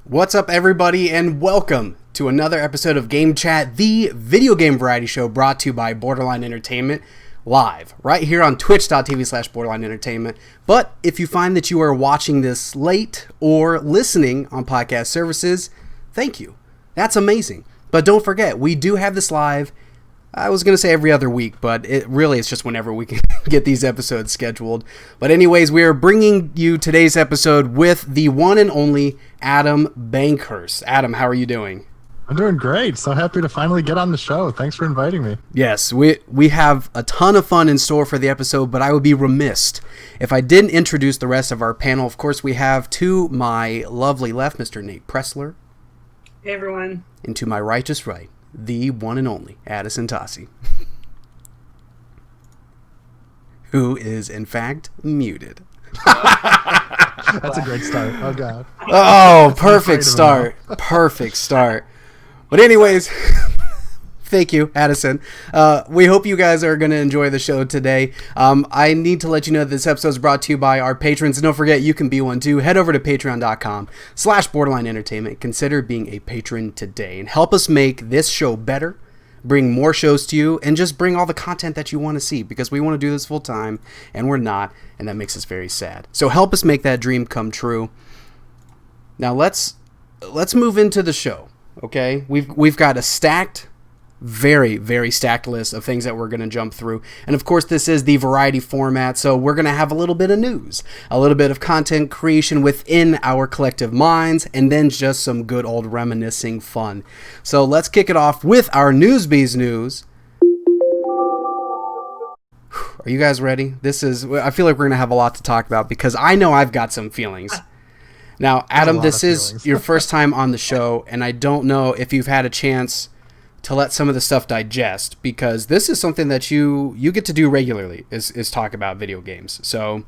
What's up, everybody, and welcome to another episode of GameChat, the video game variety show brought to you by Borderline Entertainment, live right here on twitch.tv/Borderline Entertainment. But if you find that you are watching this late or listening on podcast services, thank you. That's amazing. But don't forget, we do have this live. I was going to say every other week, but it's just whenever we can get these episodes scheduled. But anyways, we are bringing you today's episode with the one and only Adam Bankhurst. Adam, how are you doing? I'm doing great. So happy to finally get on the show. Thanks for inviting me. Yes, we have a ton of fun in store for the episode, but I would be remiss if I didn't introduce the rest of our panel. Of course, we have to my lovely left, Mr. Nate Pressler. Hey, everyone. And to my righteous right, the one and only Addison, who is in fact muted. That's a great start. Oh god. Oh, perfect start. Perfect start. But anyways, thank you, Addison. We hope you guys are going to enjoy the show today. I need to let you know that this episode is brought to you by our patrons. And don't forget, you can be one too. Head over to patreon.com/Borderline Entertainment. Consider being a patron today and help us make this show better, bring more shows to you, and just bring all the content that you want to see, because we want to do this full time and we're not, and that makes us very sad. So help us make that dream come true. Now let's move into the show. Okay, we've got a stacked, very, very stacked list of things that we're going to jump through. And of course, this is the variety format, so we're going to have a little bit of news, a little bit of content creation within our collective minds, and then just some good old reminiscing fun. So let's kick it off with our Newsbees news. Are you guys ready? I feel like we're going to have a lot to talk about, because I know I've got some feelings. Now, Adam, this is your first time on the show, and I don't know if you've had a chance to let some of the stuff digest, because this is something that you get to do regularly, is talk about video games. So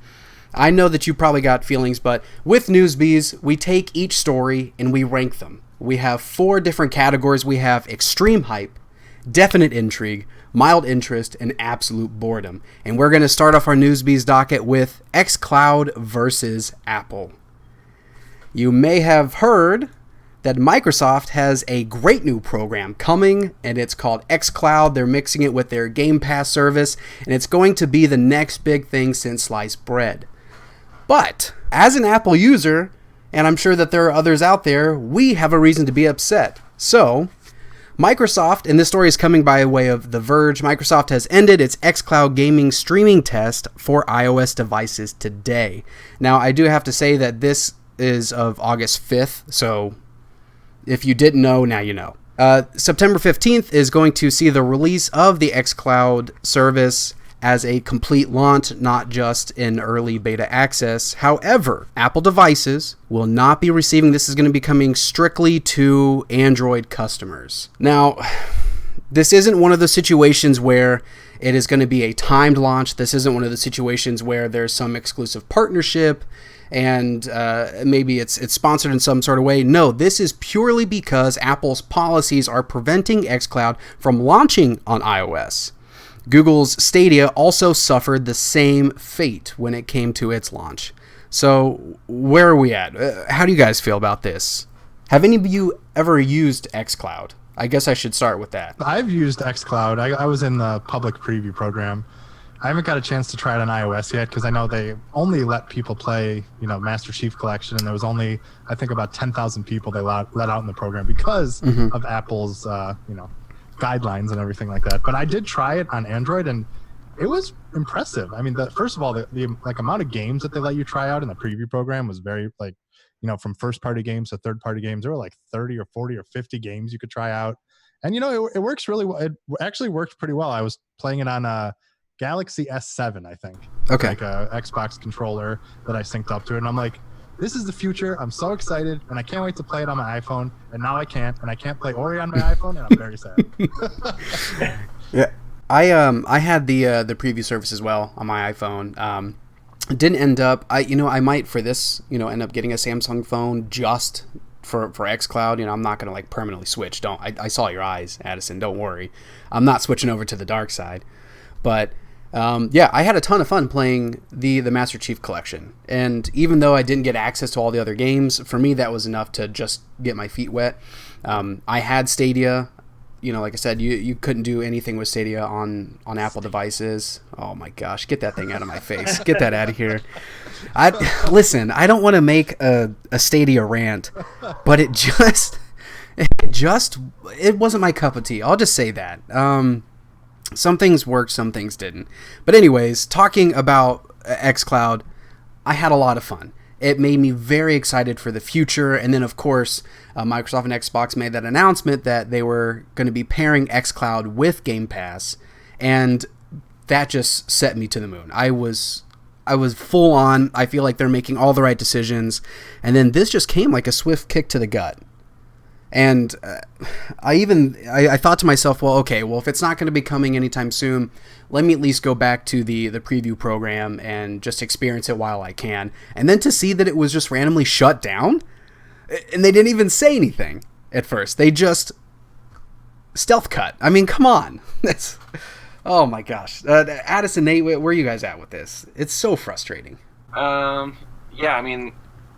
I know that you probably got feelings, but with Newsbees, we take each story and we rank them. We have 4 different categories. We have extreme hype, definite intrigue, mild interest, and absolute boredom. And we're going to start off our Newsbees docket with Xcloud versus Apple. You may have heard that Microsoft has a great new program coming, and it's called Xcloud. They're mixing it with their GamePass service, and it's going to be the next big thing since sliced bread. But as an Apple user, and I'm sure that there are others out there, we have a reason to be upset. So Microsoft, and this story is coming by way of The Verge, Microsoft has ended its Xcloud gaming streaming test for iOS devices today. Now, I do have to say that this is of August 5th, so if you didn't know, now you know. September 15th is going to see the release of the Xcloud service as a complete launch, not just in early beta access. However, Apple devices will not be receiving. This is going to be coming strictly to Android customers. Now, this isn't one of the situations where it is going to be a timed launch. This isn't one of the situations where there's some exclusive partnership and maybe it's sponsored in some sort of way. No, this is purely because Apple's policies are preventing Xcloud from launching on iOS. Google's Stadia also suffered the same fate when it came to its launch. So where are we at? How do you guys feel about this? Have any of you ever used Xcloud? I guess I should start with that. I've used Xcloud. I was in the public preview program. I haven't got a chance to try it on iOS yet, because I know they only let people play, Master Chief Collection, and there was only, I think, about 10,000 people they let out in the program because of Apple's, guidelines and everything like that. But I did try it on Android, and it was impressive. I mean, first of all, the amount of games that they let you try out in the preview program was very, from first-party games to third-party games. There were like 30 or 40 or 50 games you could try out. And, it works really well. It actually worked pretty well. I was playing it on Galaxy S7, I think. Okay. Like a Xbox controller that I synced up to it. And I'm like, this is the future. I'm so excited, and I can't wait to play it on my iPhone. And now I can't. And I can't play Ori on my iPhone, and I'm very sad. Yeah. I had the preview service as well on my iPhone. Didn't end up. I might for this, end up getting a Samsung phone just for Xcloud. I'm not gonna permanently switch. I saw your eyes, Addison. Don't worry. I'm not switching over to the dark side. But Yeah, I had a ton of fun playing the Master Chief Collection. And even though I didn't get access to all the other games, for me that was enough to just get my feet wet. I had Stadia. Like I said, you couldn't do anything with Stadia on Apple devices. Oh my gosh, get that thing out of my face. Get that out of here. Listen, I don't want to make a Stadia rant, but it wasn't my cup of tea. I'll just say that. Some things worked, some things didn't. But anyways, talking about Xcloud, I had a lot of fun. It made me very excited for the future. And then, of course, Microsoft and Xbox made that announcement that they were going to be pairing Xcloud with GamePass. And that just set me to the moon. I was full on. I feel like they're making all the right decisions. And then this just came like a swift kick to the gut. And I thought to myself, well, okay, if it's not going to be coming anytime soon, let me at least go back to the preview program and just experience it while I can. And then to see that it was just randomly shut down, and they didn't even say anything at first. They just stealth cut. I mean, come on. Oh my gosh. Addison, Nate, where are you guys at with this? It's so frustrating. Yeah, I mean,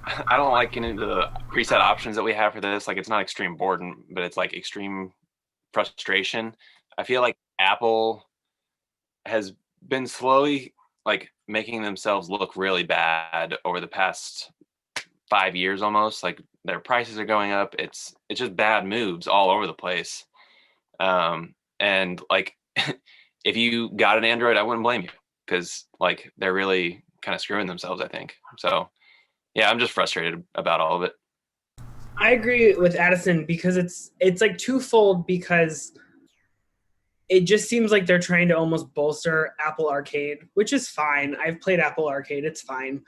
I don't like getting into the preset options that we have for this. Like, it's not extreme boredom, but it's like extreme frustration. I feel like Apple has been slowly like making themselves look really bad over the past 5 years almost. Like, their prices are going up. It's just bad moves all over the place. And like, if you got an Android, I wouldn't blame you, because like they're really kind of screwing themselves, I think. So yeah, I'm just frustrated about all of it. I agree with Addison because it's like twofold, because it just seems like they're trying to almost bolster Apple Arcade, which is fine. I've played Apple Arcade. It's fine.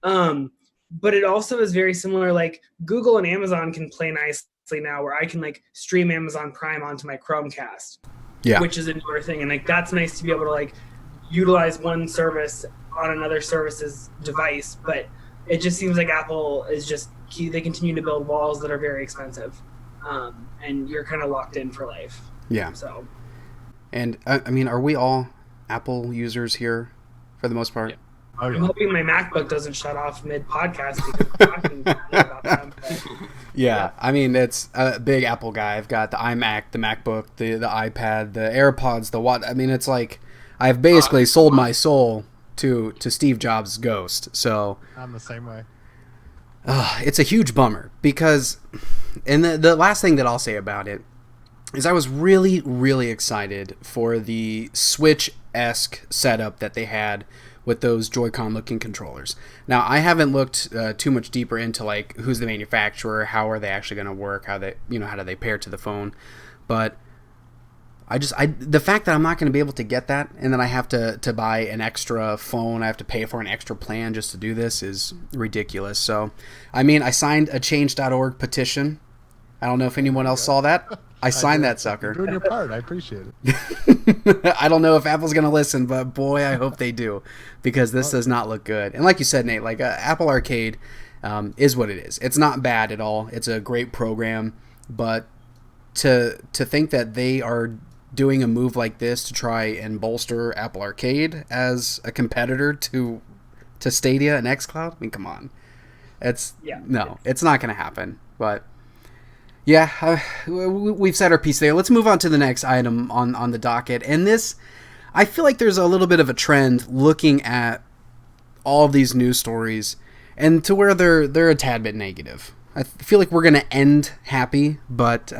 But it also is very similar. Like, Google and Amazon can play nicely now, where I can like stream Amazon Prime onto my Chromecast, which is a newer thing. And like, that's nice to be able to like utilize one service on another service's device. But it just seems like Apple is just they continue to build walls that are very expensive, and you're kind of locked in for life. Yeah. So, and I mean, are we all Apple users here for the most part? Yeah. Oh, yeah. I'm hoping my MacBook doesn't shut off mid-podcast because I'm talking about them. But, yeah, I mean, it's a big Apple guy. I've got the iMac, the MacBook, the iPad, the AirPods, the what. I mean, it's like I've basically sold my soul to Steve Jobs' ghost. So I'm the same way. It's a huge bummer because, and the last thing that I'll say about it is I was really, really excited for the Switch-esque setup that they had with those Joy-Con looking controllers. Now, I haven't looked too much deeper into like who's the manufacturer, how are they actually going to work, how do they pair to the phone, but the fact that I'm not going to be able to get that, and then I have to buy an extra phone, I have to pay for an extra plan just to do this, is ridiculous. So, I mean, I signed a change.org petition. I don't know if anyone else saw that. I signed that sucker. You're doing your part. I appreciate it. I don't know if Apple's going to listen, but boy, I hope they do, because this does not look good. And like you said, Nate, like Apple Arcade is what it is. It's not bad at all. It's a great program, but to think that they are doing a move like this to try and bolster Apple Arcade as a competitor to Stadia and Xcloud, I mean, come on. It's not going to happen. But yeah, we've said our piece there. Let's move on to the next item on the docket. And this, I feel like there's a little bit of a trend looking at all of these news stories, and to where they're a tad bit negative. I feel like we're going to end happy, but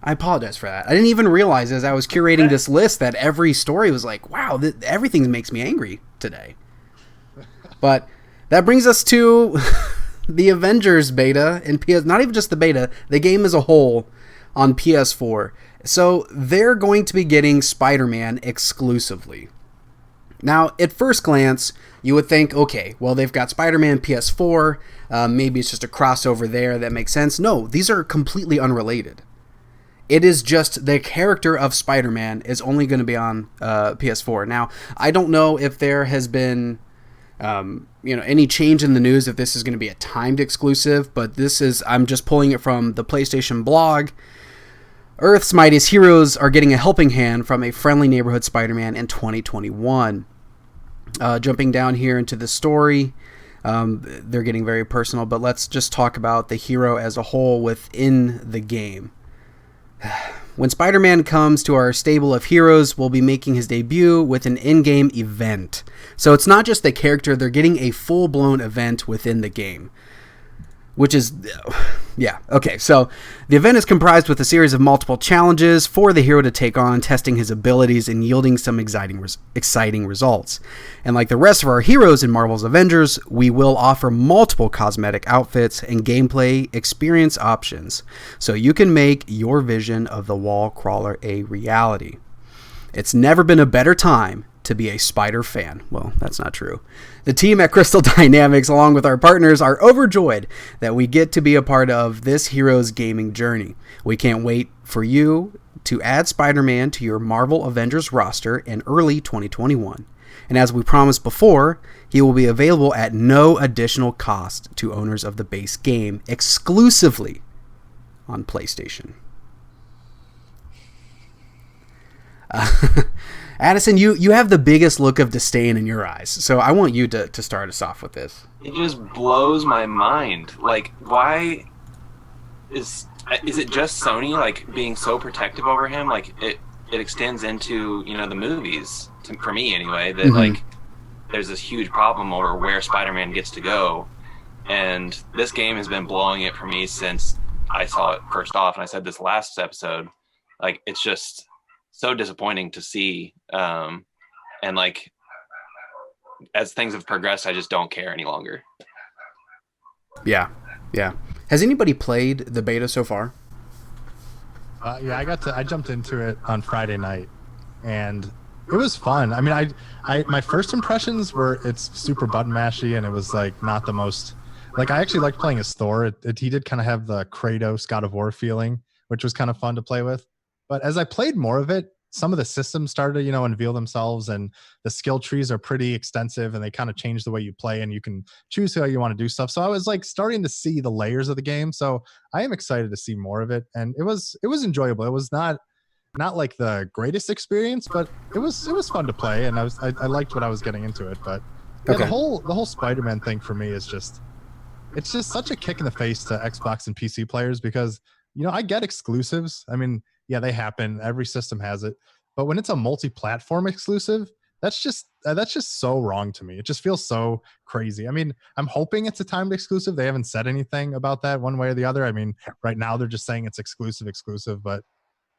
I apologize for that. I didn't even realize as I was curating this list that every story was like, wow, everything makes me angry today. But that brings us to the Avengers Beta and not even just the beta, the game as a whole on PS4. So they're going to be getting Spider-Man exclusively. Now, at first glance, you would think, okay, well, they've got Spider-Man PS4. Maybe it's just a crossover there that makes sense. No, these are completely unrelated. It is just the character of Spider-Man is only going to be on PS4. Now, I don't know if there has been any change in the news, if this is going to be a timed exclusive, but I'm just pulling it from the PlayStation blog, Earth's mightiest heroes are getting a helping hand from a friendly neighborhood Spider-Man in 2021. Jumping down here into the story, they're getting very personal, but let's just talk about the hero as a whole within the game. When Spider-Man comes to our stable of heroes, we'll be making his debut with an in-game event. So it's not just the character, they're getting a full-blown event within the game. Which is, yeah, okay. So the event is comprised with a series of multiple challenges for the hero to take on, testing his abilities and yielding some exciting results. And like the rest of our heroes in Marvel's Avengers, we will offer multiple cosmetic outfits and gameplay experience options, so you can make your vision of the wall crawler a reality. It's never been a better time to be a Spider fan. Well, that's not true. The team at Crystal Dynamics, along with our partners, are overjoyed that we get to be a part of this hero's gaming journey. We can't wait for you to add Spider-Man to your Marvel Avengers roster in early 2021. And as we promised before, he will be available at no additional cost to owners of the base game, exclusively on PlayStation. Addison, you have the biggest look of disdain in your eyes, so I want you to start us off with this. It just blows my mind. Like, why is it just Sony, like, being so protective over him? Like, it extends into, you know, the movies, for me anyway, that, like, there's this huge problem over where Spider-Man gets to go. And this game has been blowing it for me since I saw it first off, and I said this last episode. Like, it's just so disappointing to see, and like as things have progressed, I just don't care any longer. Yeah. Has anybody played the beta so far? Yeah, I jumped into it on Friday night, and it was fun. I mean, I my first impressions were it's super button mashy, and it was like not the most. Like, I actually liked playing as Thor. He did kind of have the Kratos God of War feeling, which was kind of fun to play with. But as I played more of it, some of the systems started to, unveil themselves, and the skill trees are pretty extensive, and they kind of change the way you play, and you can choose how you want to do stuff. So I was like starting to see the layers of the game. So I am excited to see more of it, and it was enjoyable. It was not like the greatest experience, but it was fun to play, and I liked what I was getting into it. But yeah, okay. the whole Spider-Man thing for me is just such a kick in the face to Xbox and PC players, because I get exclusives. I mean, yeah, they happen. Every system has it. But when it's a multi-platform exclusive, that's just so wrong to me. It just feels so crazy. I mean, I'm hoping it's a timed exclusive. They haven't said anything about that one way or the other. I mean, right now they're just saying it's exclusive, but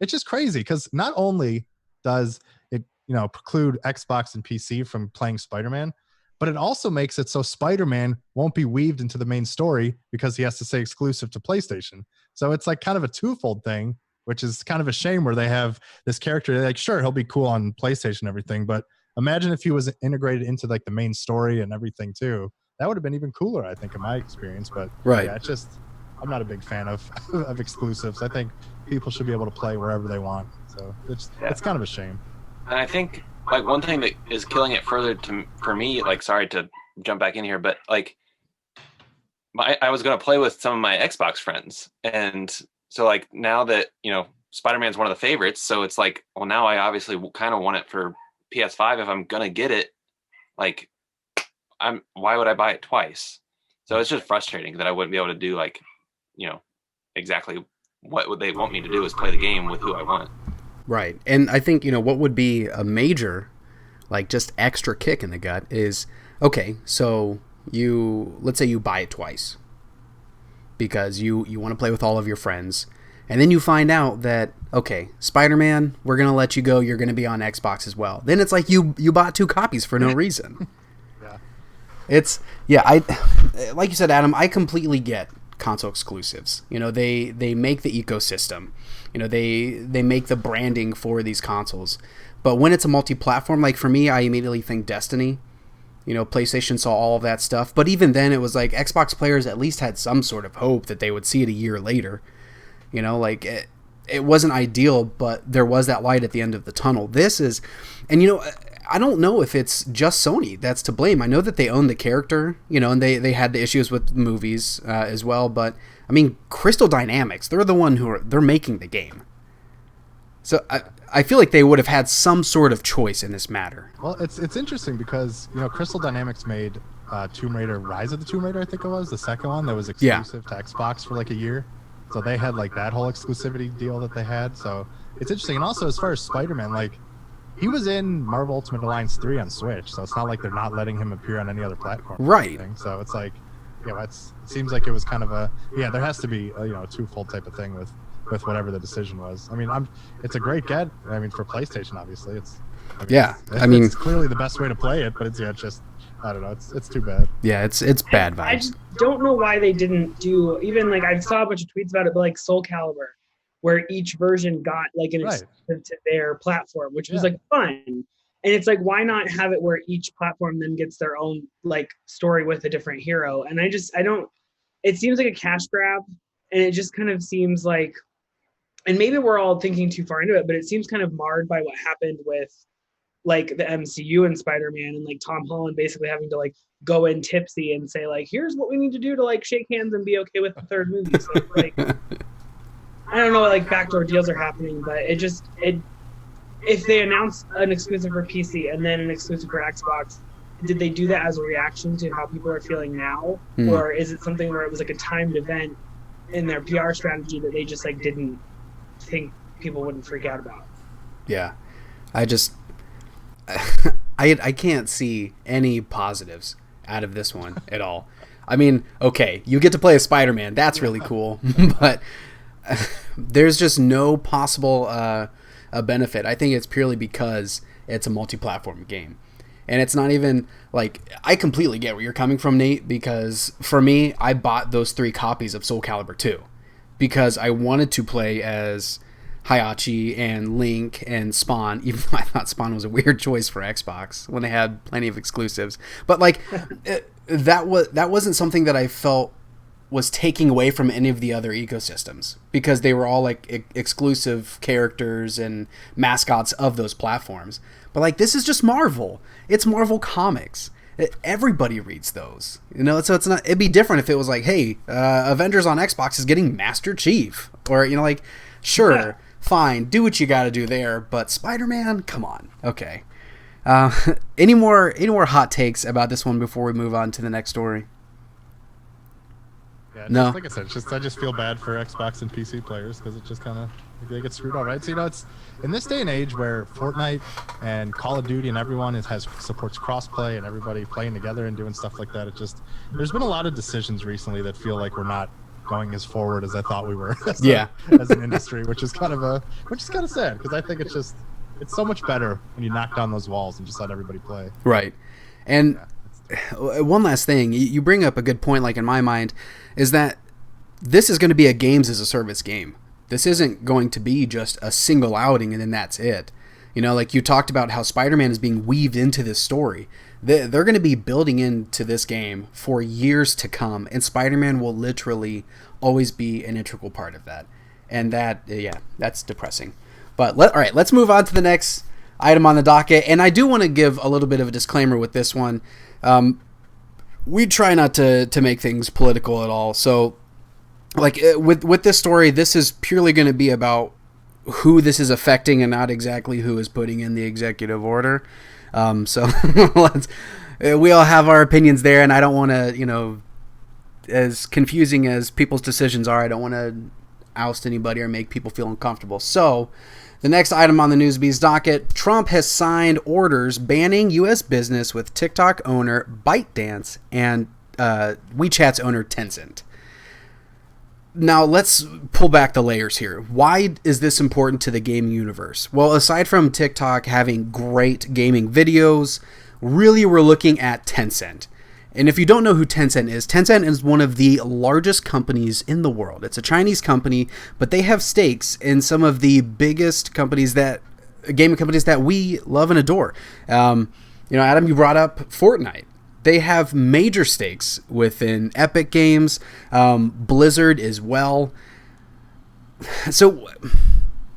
it's just crazy, because not only does it, preclude Xbox and PC from playing Spider-Man, but it also makes it so Spider-Man won't be weaved into the main story because he has to say exclusive to PlayStation. So it's like kind of a twofold thing, which is kind of a shame, where they have this character, like, sure, he'll be cool on PlayStation and everything, but imagine if he was integrated into like the main story and everything too. That would have been even cooler, I think, in my experience. But right. Yeah, I'm not a big fan of exclusives. I think people should be able to play wherever they want. So it's kind of a shame. And I think, like, one thing that is killing it further for me, like, sorry to jump back in here, but like, I was going to play with some of my Xbox friends, and so like now that Spider-Man's one of the favorites, so it's like, well, now I obviously kind of want it for PS5 if I'm gonna get it. Like, why would I buy it twice? So it's just frustrating that I wouldn't be able to do like, exactly what would they want me to do is play the game with who I want. Right. And I think, what would be a major, like, just extra kick in the gut is, okay, so let's say you buy it twice because you want to play with all of your friends, and then you find out that, okay, Spider-Man, we're going to let you go, you're going to be on Xbox as well. Then it's like you bought 2 copies for no reason. I like you said, Adam, I completely get console exclusives. They make the ecosystem. They make the branding for these consoles. But when it's a multi-platform, like for me, I immediately think Destiny. PlayStation saw all of that stuff. But even then, it was like Xbox players at least had some sort of hope that they would see it a year later. It wasn't ideal, but there was that light at the end of the tunnel. And I don't know if it's just Sony that's to blame. I know that they own the character, and they had the issues with movies as well. But I mean, Crystal Dynamics, they're the one they're making the game. So I feel like they would have had some sort of choice in this matter. Well, it's interesting because, Crystal Dynamics made Tomb Raider, Rise of the Tomb Raider, I think it was, the second one that was exclusive to Xbox for like a year. So they had like that whole exclusivity deal that they had. So it's interesting. And also, as far as Spider-Man, like, he was in Marvel Ultimate Alliance 3 on Switch, so it's not like they're not letting him appear on any other platform. Right. So it's like, it seems like it was kind of there has to be a twofold type of thing with whatever the decision was. I mean, it's a great get. I mean, for PlayStation, obviously, it's clearly the best way to play it, but it's just, I don't know, it's too bad. Yeah, it's bad vibes. I just don't know why they didn't do, even like I saw a bunch of tweets about it, but like Soul Calibur, where each version got like an exclusive to their platform, which was like fun. And it's like, why not have it where each platform then gets their own like story with a different hero? And it seems like a cash grab, and it just kind of seems like, and maybe we're all thinking too far into it, but it seems kind of marred by what happened with like the MCU and Spider-Man, and like Tom Holland basically having to like go in tipsy and say like, here's what we need to do to like shake hands and be okay with the third movie. So it's like, I don't know what like backdoor deals are happening, but if they announce an exclusive for PC and then an exclusive for Xbox, did they do that as a reaction to how people are feeling now? Or is it something where it was like a timed event in their PR strategy that they just like didn't think people wouldn't freak out about? Yeah. I can't see any positives out of this one at all. I mean, okay, you get to play as Spider-Man. That's really cool. But there's just no possible benefit. I think it's purely because it's a multi-platform game. And it's not even like, I completely get where you're coming from, Nate, because for me, I bought those 3 copies of Soul Calibur 2 because I wanted to play as Hayachi and Link and Spawn, even though I thought Spawn was a weird choice for Xbox when they had plenty of exclusives. But like that wasn't something that I felt was taking away from any of the other ecosystems, because they were all like exclusive characters and mascots of those platforms. But like, this is just Marvel. It's Marvel Comics. Everybody reads those, so it's not, it'd be different if it was like, hey, Avengers on Xbox is getting Master Chief, or like, sure, fine, do what you got to do there, but Spider-Man, come on. Okay. Any more hot takes about this one before we move on to the next story? Yeah, no. Like I said, I just feel bad for Xbox and PC players because it just kind of, they get screwed up, right? So it's in this day and age where Fortnite and Call of Duty and everyone supports crossplay and everybody playing together and doing stuff like that. There's been a lot of decisions recently that feel like we're not going as forward as I thought we were as an industry, which is kind of sad, because I think it's so much better when you knock down those walls and just let everybody play. Right. And one last thing, you bring up a good point, like in my mind, is that this is going to be a games as a service game. This isn't going to be just a single outing and then that's it. Like you talked about how Spider-Man is being weaved into this story. They're going to be building into this game for years to come, and Spider-Man will literally always be an integral part of that. And that's depressing. But all right, let's move on to the next item on the docket. And I do want to give a little bit of a disclaimer with this one. We try not to make things political at all. So, like with this story, this is purely going to be about who this is affecting and not exactly who is putting in the executive order. So we all have our opinions there, and I don't want to, as confusing as people's decisions are, I don't want to oust anybody or make people feel uncomfortable. So the next item on the Newsbeat's docket, Trump has signed orders banning U.S. business with TikTok owner ByteDance and WeChat's owner Tencent. Now, let's pull back the layers here. Why is this important to the gaming universe? Well, aside from TikTok having great gaming videos, really we're looking at Tencent. And if you don't know who Tencent is one of the largest companies in the world. It's a Chinese company, but they have stakes in some of the biggest gaming companies that we love and adore. Adam, you brought up Fortnite. They have major stakes within Epic Games, Blizzard as well. So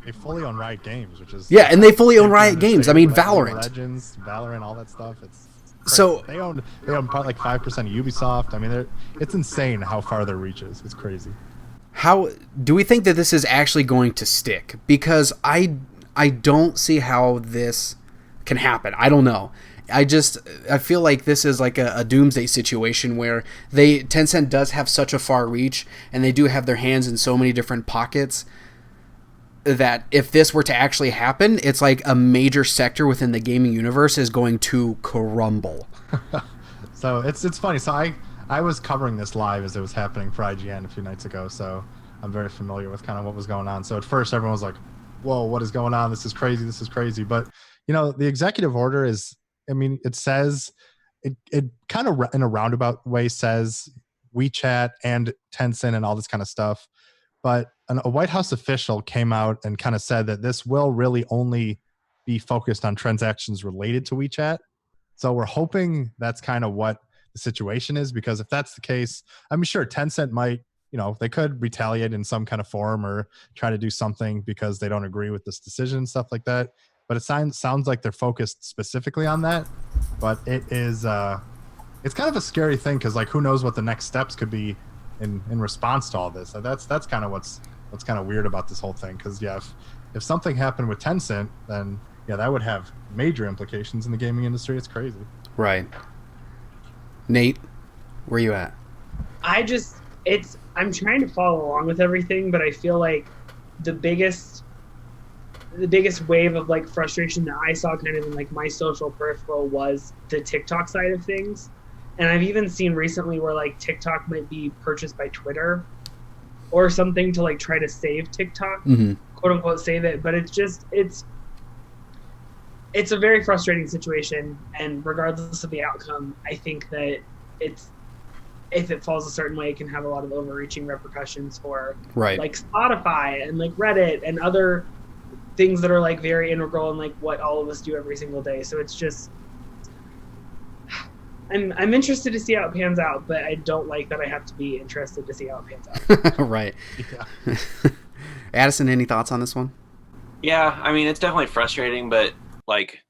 they fully own Riot Games, which is and they fully own Riot Games. I mean, Valorant, Legends, Valorant, all that stuff. It's crazy. So they own probably like 5% of Ubisoft. I mean, it's insane how far their reach is. It's crazy. How do we think that this is actually going to stick? Because I I don't see how this can happen. I don't know. I feel like this is like a doomsday situation where Tencent does have such a far reach, and they do have their hands in so many different pockets, that if this were to actually happen, it's like a major sector within the gaming universe is going to crumble. So it's funny. So I was covering this live as it was happening for IGN a few nights ago, so I'm very familiar with kind of what was going on. So at first everyone was like, whoa, what is going on? This is crazy. But, the executive order is, it says, it kind of in a roundabout way says WeChat and Tencent and all this kind of stuff. But a White House official came out and kind of said that this will really only be focused on transactions related to WeChat. So we're hoping that's kind of what the situation is, because if that's the case, I'm sure Tencent might, they could retaliate in some kind of form or try to do something because they don't agree with this decision and stuff like that. But it sounds like they're focused specifically on that. But it is, it's kind of a scary thing, because who knows what the next steps could be in response to all this. So that's kind of what's kind of weird about this whole thing. Because if something happened with Tencent, then that would have major implications in the gaming industry. It's crazy. Right. Nate, where you at? I'm trying to follow along with everything, but I feel like the biggest wave of frustration that I saw kind of in my social peripheral was the TikTok side of things. And I've even seen recently where TikTok might be purchased by Twitter or something to try to save TikTok, quote unquote save it. But it's a very frustrating situation, and regardless of the outcome, I think that if it falls a certain way, it can have a lot of overreaching repercussions for Spotify and Reddit and other things that are very integral in what all of us do every single day. So it's just, I'm interested to see how it pans out, but I don't like that I have to be interested to see how it pans out. Right. Yeah. Addison, any thoughts on this one? Yeah, it's definitely frustrating, but like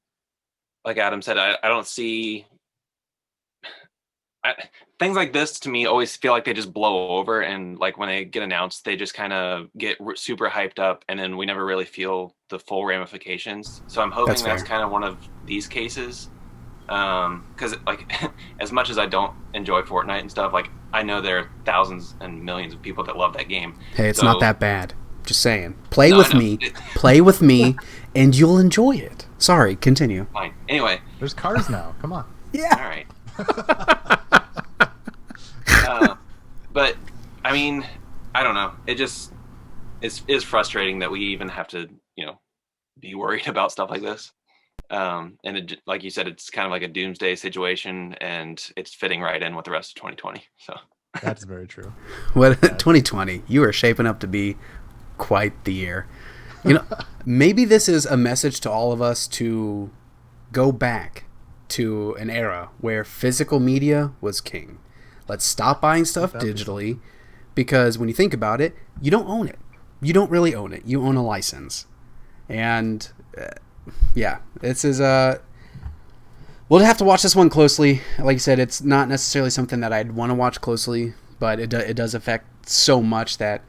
Adam said, I don't see things like this. To me, always feel like they just blow over, and when they get announced, they just kind of get super hyped up, and then we never really feel the full ramifications. So I'm hoping that's kind of one of these cases, because as much as I don't enjoy Fortnite and stuff, I know there are thousands and millions of people that love that game. Hey, it's not that bad. Just saying. Play with me, and you'll enjoy it. Sorry, continue. Fine. Anyway. There's cars now. Come on. Yeah. All right. But, I don't know. It just is frustrating that we even have to, be worried about stuff like this. And it, like you said, it's kind of like a doomsday situation, and it's fitting right in with the rest of 2020. So that's very true. What 2020? You are shaping up to be quite the year. Maybe this is a message to all of us to go back to an era where physical media was king. Let's stop buying stuff digitally, because when you think about it, you don't own it. You don't really own it. You own a license. And this is we'll have to watch this one closely. Like I said, it's not necessarily something that I'd want to watch closely, but it does affect so much that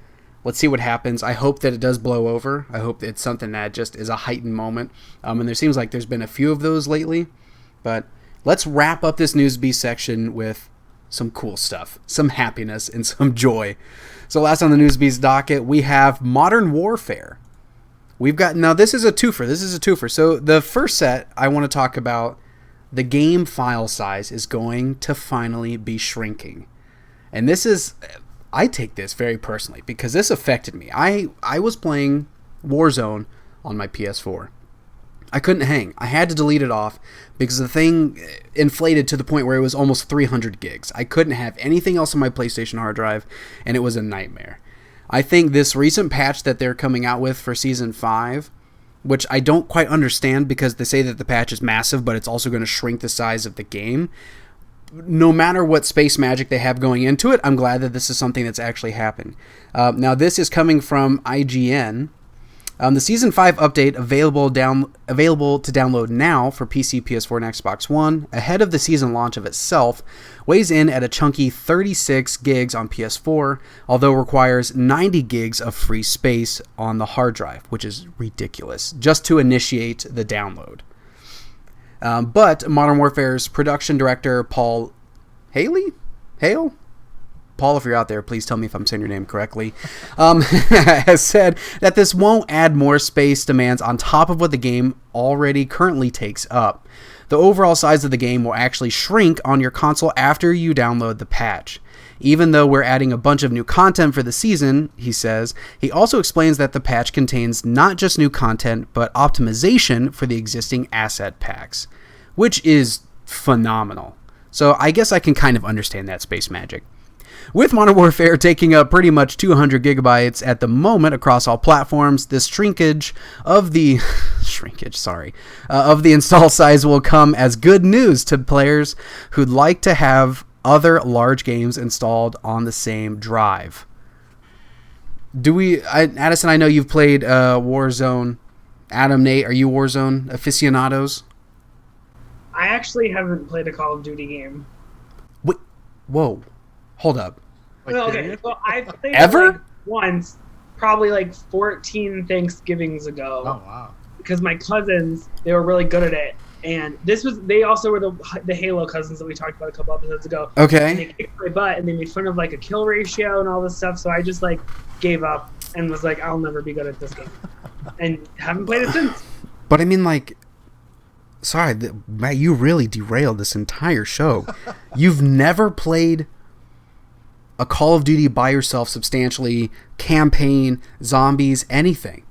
let's see what happens. I hope that it does blow over. I hope it's something that just is a heightened moment. And there seems like there's been a few of those lately. But let's wrap up this Newsbeast section with some cool stuff, some happiness, and some joy. So last on the Newsbeast docket, we have Modern Warfare. Now this is a twofer. So the first set I want to talk about, the game file size is going to finally be shrinking. And I take this very personally because this affected me. I was playing Warzone on my PS4. I couldn't hang. I had to delete it off because the thing inflated to the point where it was almost 300 gigs. I couldn't have anything else on my PlayStation hard drive, and it was a nightmare. I think this recent patch that they're coming out with for Season 5, which I don't quite understand because they say that the patch is massive, but it's also going to shrink the size of the game. No matter what space magic they have going into it, I'm glad that this is something that's actually happened. Now, this is coming from IGN. The Season 5 update available to download now for PC, PS4, and Xbox One, ahead of the season launch of itself, weighs in at a chunky 36 gigs on PS4, although requires 90 gigs of free space on the hard drive, which is ridiculous, just to initiate the download. But Modern Warfare's production director, Paul Hale? Paul, if you're out there, please tell me if I'm saying your name correctly, has said that this won't add more space demands on top of what the game already currently takes up. The overall size of the game will actually shrink on your console after you download the patch. Even though we're adding a bunch of new content for the season, he says, he also explains that the patch contains not just new content, but optimization for the existing asset packs, which is phenomenal. So I guess I can kind of understand that space magic. With Modern Warfare taking up pretty much 200 gigabytes at the moment across all platforms, this shrinkage of the install size will come as good news to players who'd like to have other large games installed on the same drive. Addison, I know you've played Warzone. Adam, Nate, are you Warzone aficionados? I actually haven't played a Call of Duty game. Wait, whoa. Hold up. Okay, well, I've played Ever? it like once, probably like 14 Thanksgivings ago. Oh, wow. Because my cousins, they were really good at it. And they also were the Halo cousins that we talked about a couple episodes ago. Okay. And they kicked my butt and they made fun of like a kill ratio and all this stuff. So I just like gave up and was like, I'll never be good at this game. And haven't played it since. But I mean, like, sorry, Matt, you really derailed this entire show. You've never played a Call of Duty by yourself substantially, campaign, zombies, anything.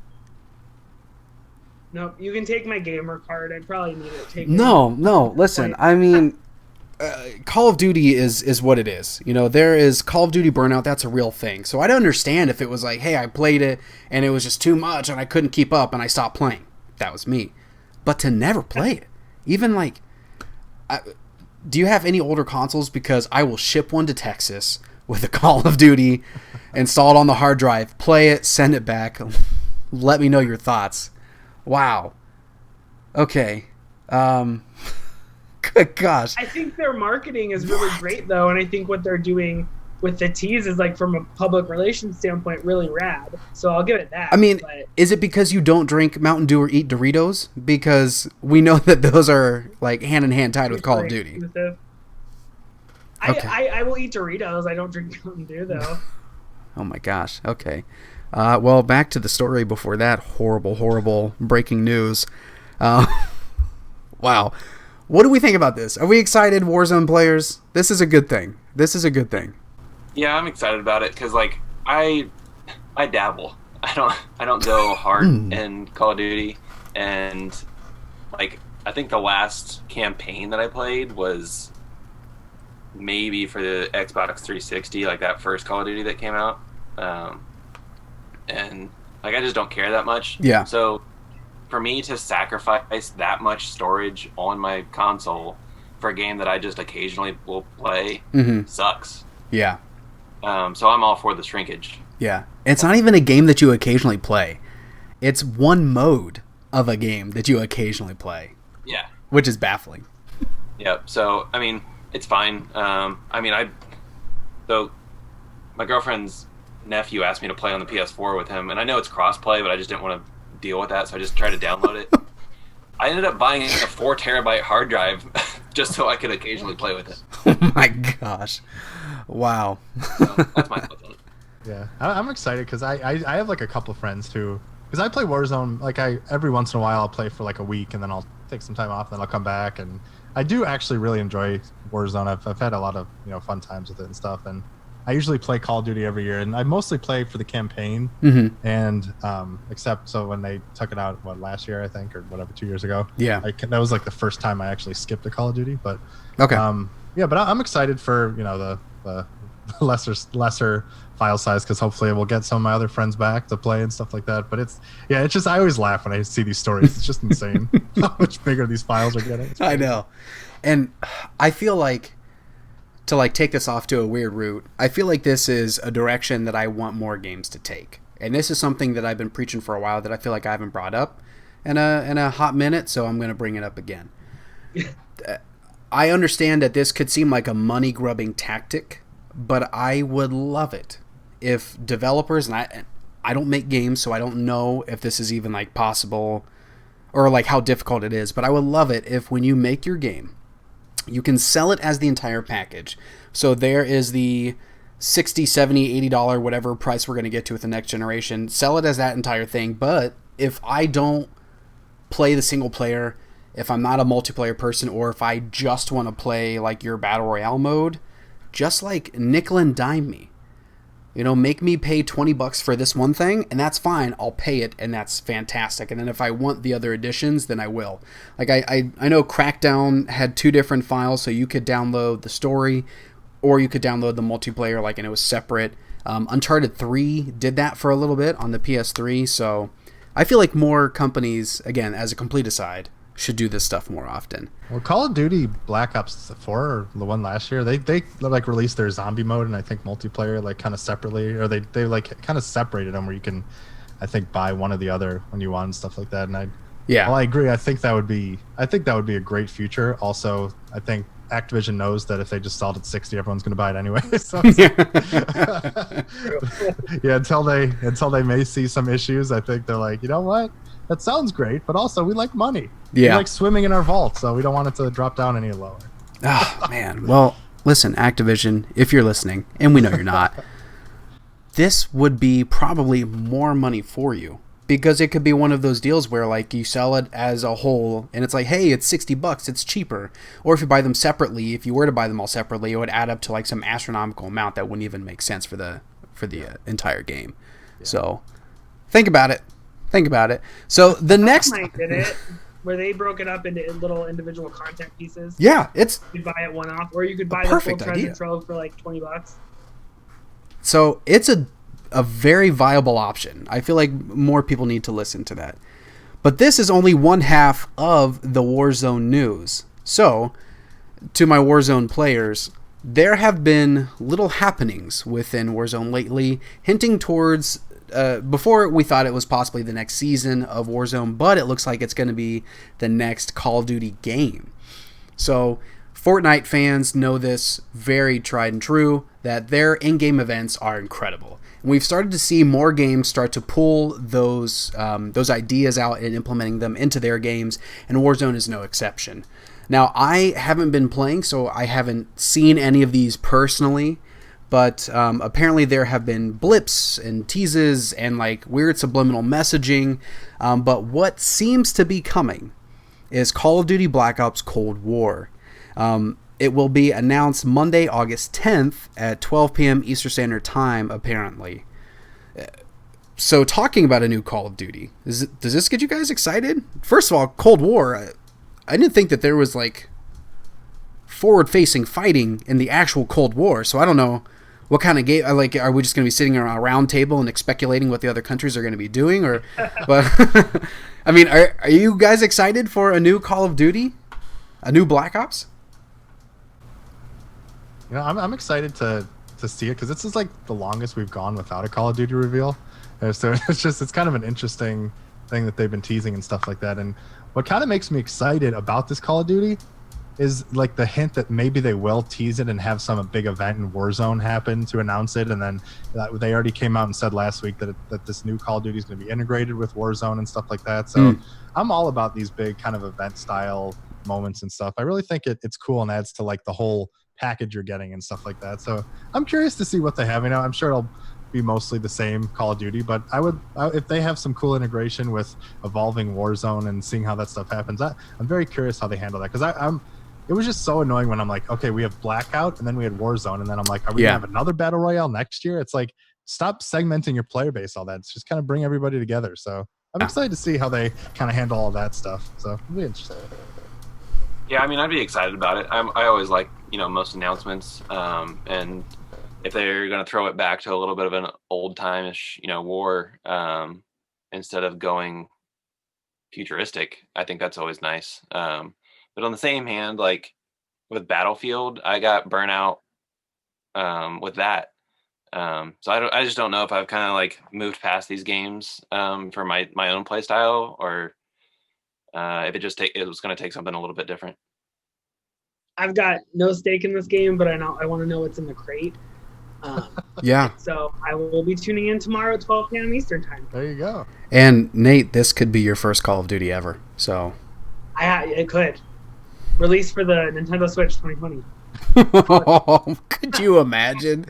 No, you can take my gamer card. I'd probably need it. No. Listen, I mean, Call of Duty is what it is. You know, there is Call of Duty burnout. That's a real thing. So I'd understand if it was like, hey, I played it and it was just too much and I couldn't keep up and I stopped playing. That was me. But to never play it, even like, do you have any older consoles? Because I will ship one to Texas with a Call of Duty installed on the hard drive, play it, send it back, let me know your thoughts. Wow. Okay. Good gosh. I think their marketing is really great, though, and I think what they're doing with the tease is, like, from a public relations standpoint, really rad. So I'll give it that. I mean, is it because you don't drink Mountain Dew or eat Doritos? Because we know that those are, like, hand-in-hand tied with Call of Duty. Okay. I will eat Doritos. I don't drink Mountain Dew, though. Oh, my gosh. Okay. Well, back to the story before that. Horrible breaking news. Wow. What do we think about this? Are we excited, Warzone players? This is a good thing. Yeah, I'm excited about it because, like, I dabble. I don't go hard in Call of Duty, and like I think the last campaign that I played was maybe for the Xbox 360, like that first Call of Duty that came out, and like I just don't care that much. Yeah. So for me to sacrifice that much storage on my console for a game that I just occasionally will play sucks. Yeah. So I'm all for the shrinkage. Yeah. It's not even a game that you occasionally play. It's one mode of a game that you occasionally play. Yeah. Which is baffling. Yeah. So, I mean, it's fine. So my girlfriend's nephew asked me to play on the PS4 with him, and I know it's cross-play, but I just didn't want to deal with that, so I just tried to download it. I ended up buying a 4 terabyte hard drive just so I could occasionally play with it. Oh my gosh. Wow. So that's my thoughts on it. Yeah, I'm excited because I have like a couple of friends who, because I play Warzone, like every once in a while I'll play for like a week and then I'll take some time off and then I'll come back, and I do actually really enjoy Warzone. I've had a lot of fun times with it and stuff, and I usually play Call of Duty every year, and I mostly play for the campaign. And except so when they took it out last year I think, or whatever, 2 years ago. Yeah, that was like the first time I actually skipped a Call of Duty. But okay. Yeah, but I'm excited for the lesser file size, because hopefully we'll get some of my other friends back to play and stuff like that. But it's just, I always laugh when I see these stories. It's just insane how much bigger these files are getting. I know. And I feel like, to like take this off to a weird route, I feel like this is a direction that I want more games to take. And this is something that I've been preaching for a while that I feel like I haven't brought up in a hot minute, so I'm going to bring it up again. I understand that this could seem like a money grubbing tactic, but I would love it if developers, and I don't make games, so I don't know if this is even like possible or like how difficult it is, but I would love it if when you make your game, you can sell it as the entire package. So there is the $60, $70, $80, whatever price we're going to get to with the next generation. Sell it as that entire thing. But if I don't play the single player, if I'm not a multiplayer person, or if I just want to play like your Battle Royale mode, just like nickel and dime me. Make me pay $20 for this one thing, and that's fine. I'll pay it, and that's fantastic. And then if I want the other editions, then I will. Like I know Crackdown had 2 different files, so you could download the story, or you could download the multiplayer, and it was separate. Uncharted 3 did that for a little bit on the PS3, so I feel like more companies, again, as a complete aside, should do this stuff more often. Well, Call of Duty Black Ops 4, or the one last year, they like released their zombie mode and I think multiplayer like kind of separately, or they like kind of separated them where you can, I think, buy one or the other when you want and stuff like that. And I agree. I think that would be a great future. Also, I think Activision knows that if they just sold it 60, everyone's going to buy it anyway. So yeah, until they may see some issues, I think they're like, you know what? That sounds great, but also we like money. Yeah. We like swimming in our vault, so we don't want it to drop down any lower. Oh, man. Well, listen, Activision, if you're listening, and we know you're not, this would be probably more money for you. Because it could be one of those deals where like you sell it as a whole and it's like, hey, it's $60, it's cheaper. Or if you buy them separately, if you were to buy them all separately, it would add up to like some astronomical amount that wouldn't even make sense for the entire game. Yeah. So think about it. So the next did it where they broke it up into little individual content pieces. Yeah, you could buy it one off, or you could buy the full treasure trove for like $20. So it's a very viable option. I feel like more people need to listen to that. But this is only one half of the Warzone news. So, to my Warzone players, there have been little happenings within Warzone lately, hinting towards, before we thought it was possibly the next season of Warzone, but it looks like it's going to be the next Call of Duty game. So, Fortnite fans know this very tried and true, that their in-game events are incredible. And we've started to see more games start to pull those ideas out and implementing them into their games, and Warzone is no exception. Now, I haven't been playing, so I haven't seen any of these personally, but apparently there have been blips and teases and like weird subliminal messaging, but what seems to be coming is Call of Duty Black Ops Cold War. It will be announced Monday, August 10th at 12 p.m. Eastern Standard Time, apparently. So talking about a new Call of Duty, does this get you guys excited? First of all, Cold War, I didn't think that there was like forward-facing fighting in the actual Cold War, so I don't know what kind of game, like, are we just going to be sitting around a round table and speculating what the other countries are going to be doing? Or, but, I mean, are you guys excited for a new Call of Duty? A new Black Ops? You know, I'm excited to see it because this is like the longest we've gone without a Call of Duty reveal. So it's kind of an interesting thing that they've been teasing and stuff like that. And what kind of makes me excited about this Call of Duty is like the hint that maybe they will tease it and have some big event in Warzone happen to announce it. And then they already came out and said last week that this new Call of Duty is going to be integrated with Warzone and stuff like that. So I'm all about these big kind of event style moments and stuff. I really think it's cool and adds to like the whole package you're getting and stuff like that. So I'm curious to see what they have. You know, I'm sure it'll be mostly the same Call of Duty, but if they have some cool integration with evolving Warzone and seeing how that stuff happens, I'm very curious how they handle that, because it was just so annoying when I'm like, okay, we have Blackout and then we had Warzone, and then I'm like, are we gonna have another Battle Royale next year? It's like, stop segmenting your player base, all that. It's just kind of bring everybody together. So I'm excited to see how they kind of handle all that stuff. So it'll be interesting. Yeah, I mean, I'd be excited about it. I always like, most announcements. And if they're going to throw it back to a little bit of an old-time-ish, war, instead of going futuristic, I think that's always nice. But on the same hand, like with Battlefield, I got burnout with that. So I just don't know if I've kind of like moved past these games for my own play style, or if it was going to take something a little bit different. I've got no stake in this game, but I want to know what's in the crate. Yeah. So I will be tuning in tomorrow at 12 p.m. Eastern time. There you go. And Nate, this could be your first Call of Duty ever. So It could. Released for the Nintendo Switch 2020. Could you imagine?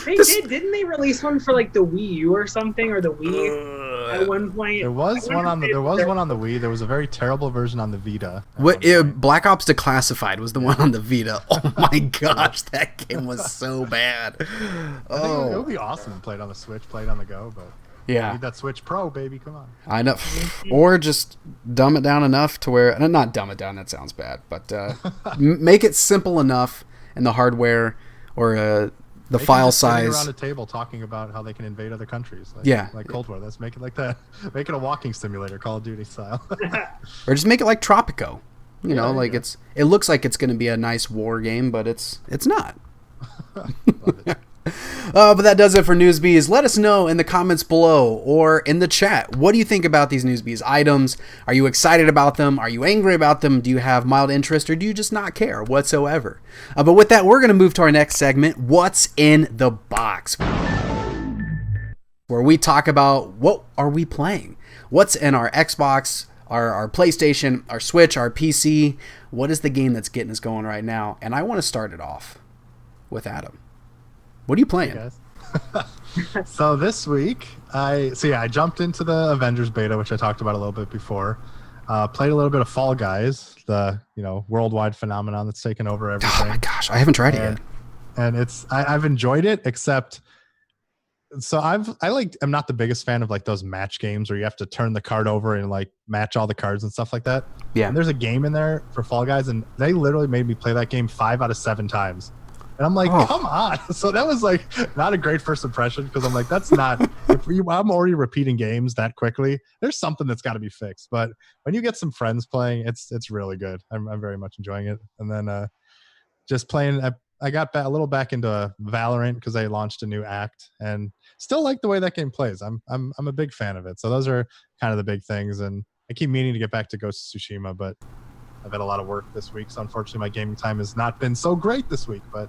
Didn't they release one for like the Wii U or something, or the Wii at one point? There was one on the Wii. There was a very terrible version on the Vita. Black Ops Declassified was the one on the Vita. Oh my gosh, that game was so bad. It would be awesome to play it on the Switch, play it on the go, but yeah, I need that Switch Pro, baby. Come on. I know. Or just dumb it down enough to where, not dumb it down, that sounds bad, but make it simple enough in the hardware or the file size. Around a table talking about how they can invade other countries. Like Cold War. Let's make it like that. Make it a walking simulator, Call of Duty style. Or just make it like Tropico. It looks like it's going to be a nice war game, but it's not. Love it. But that does it for Newsbees. Let us know in the comments below or in the chat. What do you think about these Newsbees items? Are you excited about them? Are you angry about them? Do you have mild interest, or do you just not care whatsoever? But with that, we're going to move to our next segment, What's in the Box, where we talk about what are we playing? What's in our Xbox, our PlayStation, our Switch, our PC? What is the game that's getting us going right now? And I want to start it off with Adam. What are you playing? Hey guys. So this week, I jumped into the Avengers Beta, which I talked about a little bit before. Played a little bit of Fall Guys, the worldwide phenomenon that's taken over everything. Oh my gosh, I haven't tried it yet. And I've enjoyed it, except I'm not the biggest fan of like those match games where you have to turn the card over and like match all the cards and stuff like that. Yeah. And there's a game in there for Fall Guys, and they literally made me play that game 5 out of 7 times. And I'm like, come on. So that was like not a great first impression, because I'm like, that's not, I'm already repeating games that quickly. There's something that's got to be fixed. But when you get some friends playing, it's really good. I'm very much enjoying it. And then just playing, I got a little back into Valorant because they launched a new act, and still like the way that game plays. I'm a big fan of it. So those are kind of the big things. And I keep meaning to get back to Ghost of Tsushima, but I've had a lot of work this week. So unfortunately my gaming time has not been so great this week, but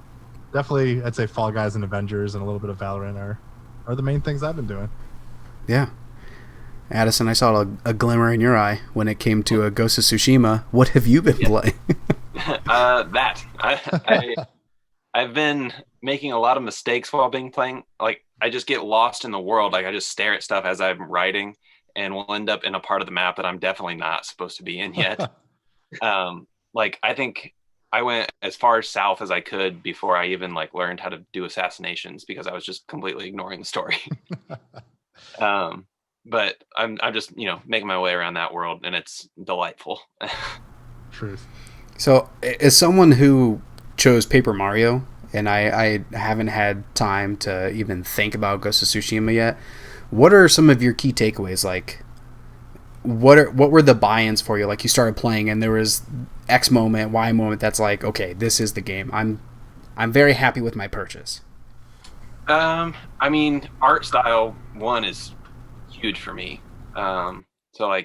definitely, I'd say Fall Guys and Avengers and a little bit of Valorant are the main things I've been doing. Yeah. Addison, I saw a glimmer in your eye when it came to a Ghost of Tsushima. What have you been playing? I've been making a lot of mistakes while playing. Like, I just get lost in the world. Like, I just stare at stuff as I'm writing, and we'll end up in a part of the map that I'm definitely not supposed to be in yet. I think I went as far south as I could before I even learned how to do assassinations, because I was just completely ignoring the story. But I'm just making my way around that world, and it's delightful. Truth. So, as someone who chose Paper Mario, and I haven't had time to even think about Ghost of Tsushima yet, what are some of your key takeaways? Like, what were the buy-ins for you? Like, you started playing and there was X moment, Y moment that's like, okay, this is the game. I'm very happy with my purchase. Art style one is huge for me. So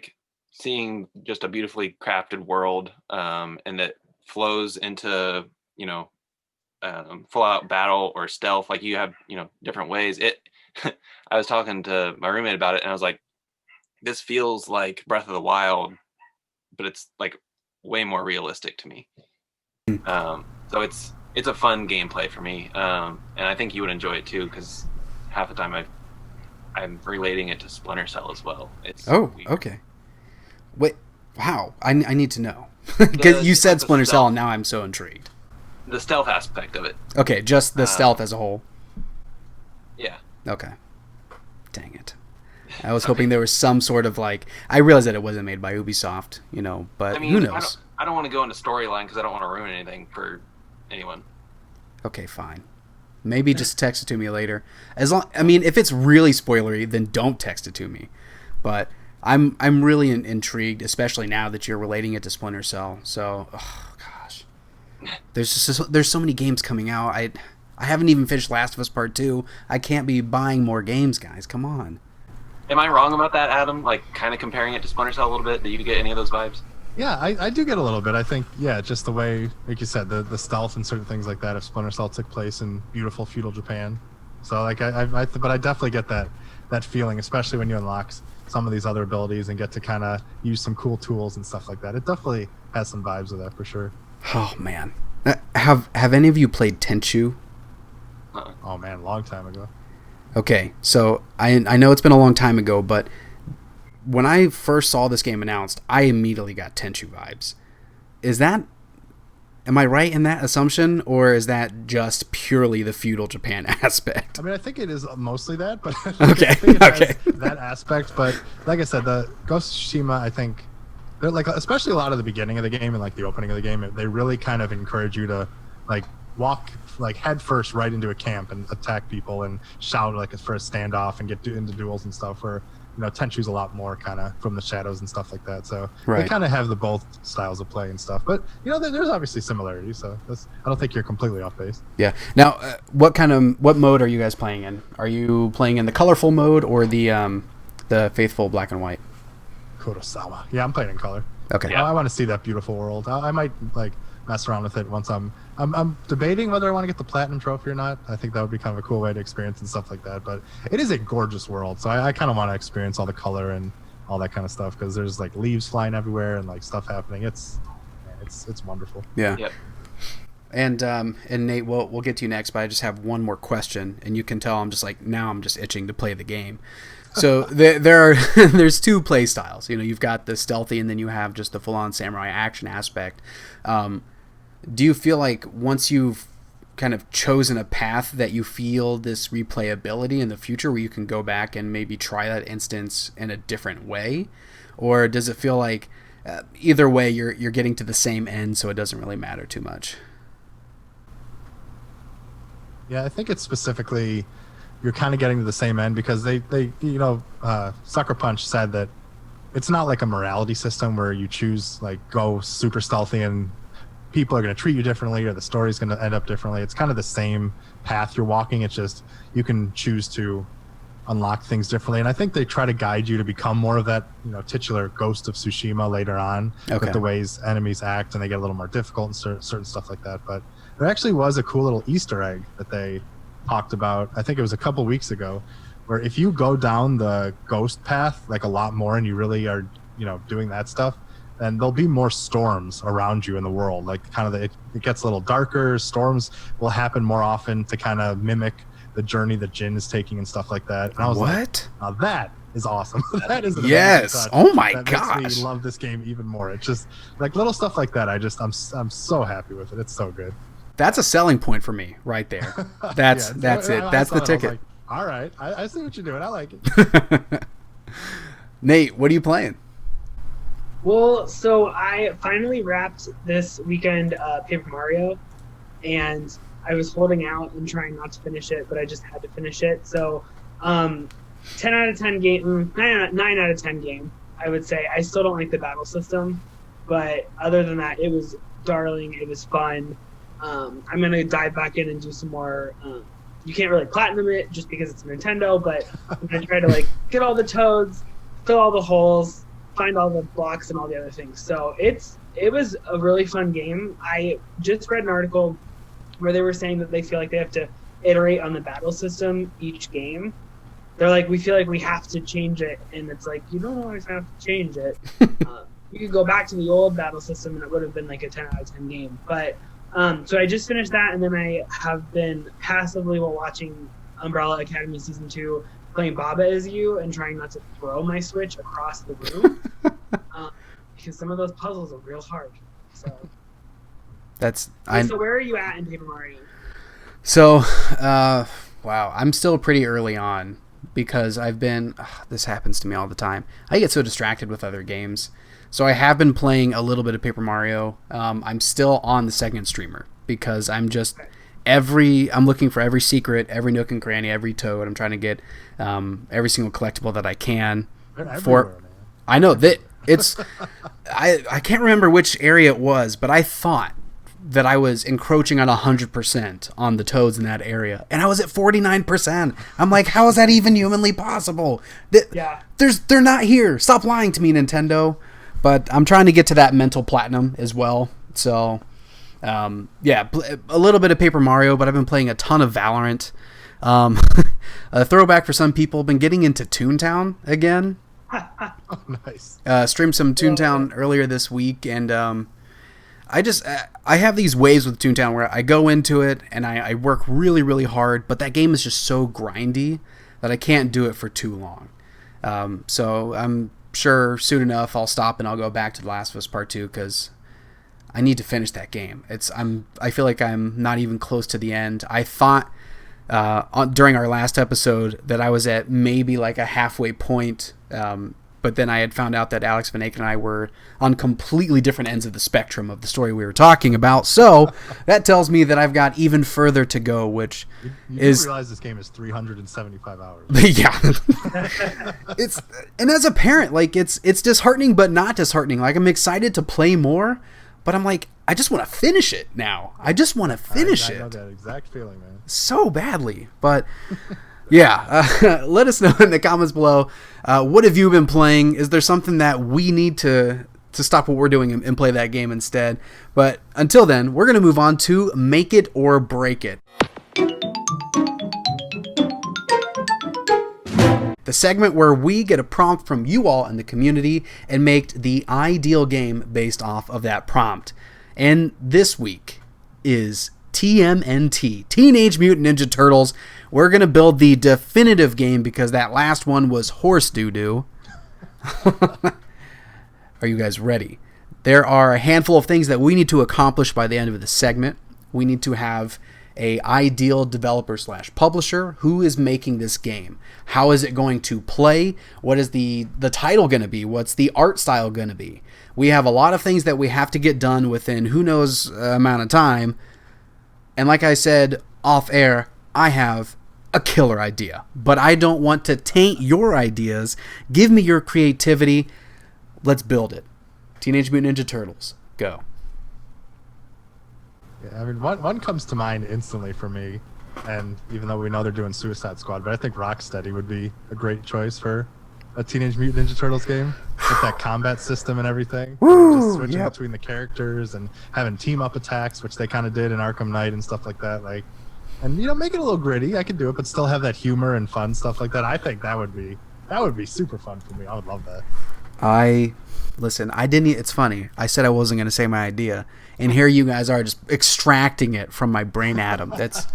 seeing just a beautifully crafted world, and that flows into full out battle or stealth. Like, you have different ways. I was talking to my roommate about it, and I was like, this feels like Breath of the Wild, but it's way more realistic to me. So it's a fun gameplay for me, and I think you would enjoy it too, because half the time I'm relating it to Splinter Cell as well. It's weird. Okay. Wait, wow! I need to know, because you said Splinter Cell, and now I'm so intrigued. The stealth aspect of it. Okay, just the stealth as a whole. Yeah. Okay. Dang it. I was hoping there was some sort of I realized that it wasn't made by Ubisoft, but who knows? I don't want to go into storyline because I don't want to ruin anything for anyone. Okay, fine. Maybe just text it to me later. If it's really spoilery, then don't text it to me. But I'm really intrigued, especially now that you're relating it to Splinter Cell. So, oh gosh, there's so many games coming out. I haven't even finished Last of Us Part 2. I can't be buying more games, guys. Come on. Am I wrong about that, Adam? Like, kind of comparing it to Splinter Cell a little bit? Do you get any of those vibes? Yeah, I do get a little bit. I think, yeah, just the way, like you said, the stealth and certain things like that if Splinter Cell took place in beautiful feudal Japan. So, like, but I definitely get that feeling, especially when you unlock some of these other abilities and get to kind of use some cool tools and stuff like that. It definitely has some vibes of that for sure. Oh, man. Have any of you played Tenchu? Oh, man, long time ago. Okay, so I know it's been a long time ago, but when I first saw this game announced, I immediately got Tenchu vibes. Am I right in that assumption, or is that just purely the feudal Japan aspect? I mean, I think it is mostly that, but okay, I think it okay. has that aspect. But like I said, the Ghost of Tsushima, I think, they're like, especially a lot of the beginning of the game and like the opening of the game, they really kind of encourage you to like walk like head first right into a camp and attack people and shout like for a standoff and get into duels and stuff. Where Tenchu's a lot more kind of from the shadows and stuff like that. So they kind of have the both styles of play and stuff. But there's obviously similarities. So I don't think you're completely off base. Yeah. Now, what mode are you guys playing in? Are you playing in the colorful mode or the faithful black and white? Kurosawa. Yeah, I'm playing in color. Okay. Yeah. I want to see that beautiful world. I might like mess around with it once I'm debating whether I want to get the platinum trophy or not. I think that would be kind of a cool way to experience and stuff like that. But it is a gorgeous world, so I kind of want to experience all the color and all that kind of stuff because there's like leaves flying everywhere and like stuff happening. It's wonderful. Yeah. Yep. And Nate, we'll get to you next, but I just have one more question, and you can tell I'm just itching to play the game. So there's two play styles. You've got the stealthy, and then you have just the full-on samurai action aspect. Do you feel like once you've kind of chosen a path that you feel this replayability in the future where you can go back and maybe try that instance in a different way? Or does it feel like either way you're getting to the same end, so it doesn't really matter too much? Yeah, I think it's specifically you're kind of getting to the same end because they Sucker Punch said that it's not like a morality system where you choose like go super stealthy and people are going to treat you differently or the story's going to end up differently. It's kind of the same path you're walking. It's just you can choose to unlock things differently. And I think they try to guide you to become more of that, titular Ghost of Tsushima later on with the ways enemies act and they get a little more difficult and certain stuff like that. But there actually was a cool little Easter egg that they talked about. I think it was a couple weeks ago where if you go down the ghost path like a lot more and you really are, doing that stuff, then there'll be more storms around you in the world. Like it gets a little darker. Storms will happen more often to kind of mimic the journey that Jin is taking and stuff like that. And I was like, now that is awesome. That is an yes. Oh my gosh. Makes me love this game even more. It's just like little stuff like that. I'm so happy with it. It's so good. That's a selling point for me right there. That's it. That's the ticket. Like, all right. I see what you're doing. I like it. Nate, what are you playing? Well, so I finally wrapped this weekend Paper Mario, and I was holding out and trying not to finish it, but I just had to finish it. So 10 out of 10 game, 9 out of 10 game, I would say. I still don't like the battle system, but other than that, it was darling. It was fun. I'm going to dive back in and do some more. You can't really platinum it just because it's Nintendo, but I'm going to try to get all the toads, fill all the holes, find all the blocks and all the other things. So it was a really fun game. I just read an article where they were saying that they feel like they have to iterate on the battle system each game. They're like, we feel like we have to change it, and it's like, you don't always have to change it. You could go back to the old battle system and it would have been like a 10 out of 10 game. But so I just finished that, and then I have been passively while watching Umbrella Academy Season 2 playing Baba Is You and trying not to throw my Switch across the room because some of those puzzles are real hard. So so where are you at in Paper Mario? So wow, I'm still pretty early on because I've been this happens to me all the time. I get so distracted with other games. So I have been playing a little bit of Paper Mario. I'm still on the second streamer because I'm looking for every secret, every nook and cranny, every toad. I'm trying to get every single collectible that I can. I know that it's I can't remember which area it was, but I thought that I was encroaching on 100% on the toads in that area, and I was at 49%. I'm like, how is that even humanly possible? They're not here. Stop lying to me, Nintendo. But I'm trying to get to that mental platinum as well. So, a little bit of Paper Mario, but I've been playing a ton of Valorant. A throwback for some people. Been getting into Toontown again. Oh, nice. Streamed some Toontown earlier this week, and I have these waves with Toontown where I go into it and I work really, really hard, but that game is just so grindy that I can't do it for too long. So I'm sure soon enough I'll stop and I'll go back to The Last of Us Part 2 because I need to finish that game. I feel like I'm not even close to the end. I thought during our last episode that I was at maybe like a halfway point, but then I had found out that Alex Van Aken and I were on completely different ends of the spectrum of the story we were talking about. So that tells me that I've got even further to go, which you is... realize this game is 375 hours. Yeah. And as a parent, like it's disheartening, but not disheartening. Like I'm excited to play more, but I'm like, I just want to finish it now. I just want to finish it. I know that exact feeling, man. So badly, but... Yeah, let us know in the comments below. What have you been playing? Is there something that we need to stop what we're doing and play that game instead? But until then, we're going to move on to Make It or Break It. The segment where we get a prompt from you all in the community and make the ideal game based off of that prompt. And this week is TMNT, Teenage Mutant Ninja Turtles. We're going to build the definitive game because that last one was horse doo-doo. Are you guys ready? There are a handful of things that we need to accomplish by the end of the segment. We need to have a ideal developer / publisher. Who is making this game? How is it going to play? What is the title going to be? What's the art style going to be? We have a lot of things that we have to get done within who knows amount of time. And like I said off air, I have a killer idea, but I don't want to taint your ideas. Give me your creativity. Let's build it. Teenage Mutant Ninja Turtles, go. Yeah, I mean, one comes to mind instantly for me, and even though we know they're doing Suicide Squad, but I think Rocksteady would be a great choice for a Teenage Mutant Ninja Turtles game with that combat system and everything. Woo, just switching between the characters and having team-up attacks, which they kind of did in Arkham Knight and stuff like that. And make it a little gritty. I could do it, but still have that humor and fun stuff like that. I think that would be super fun for me. I would love that. Listen, I didn't. It's funny. I said I wasn't going to say my idea, and here you guys are just extracting it from my brain atom. That's.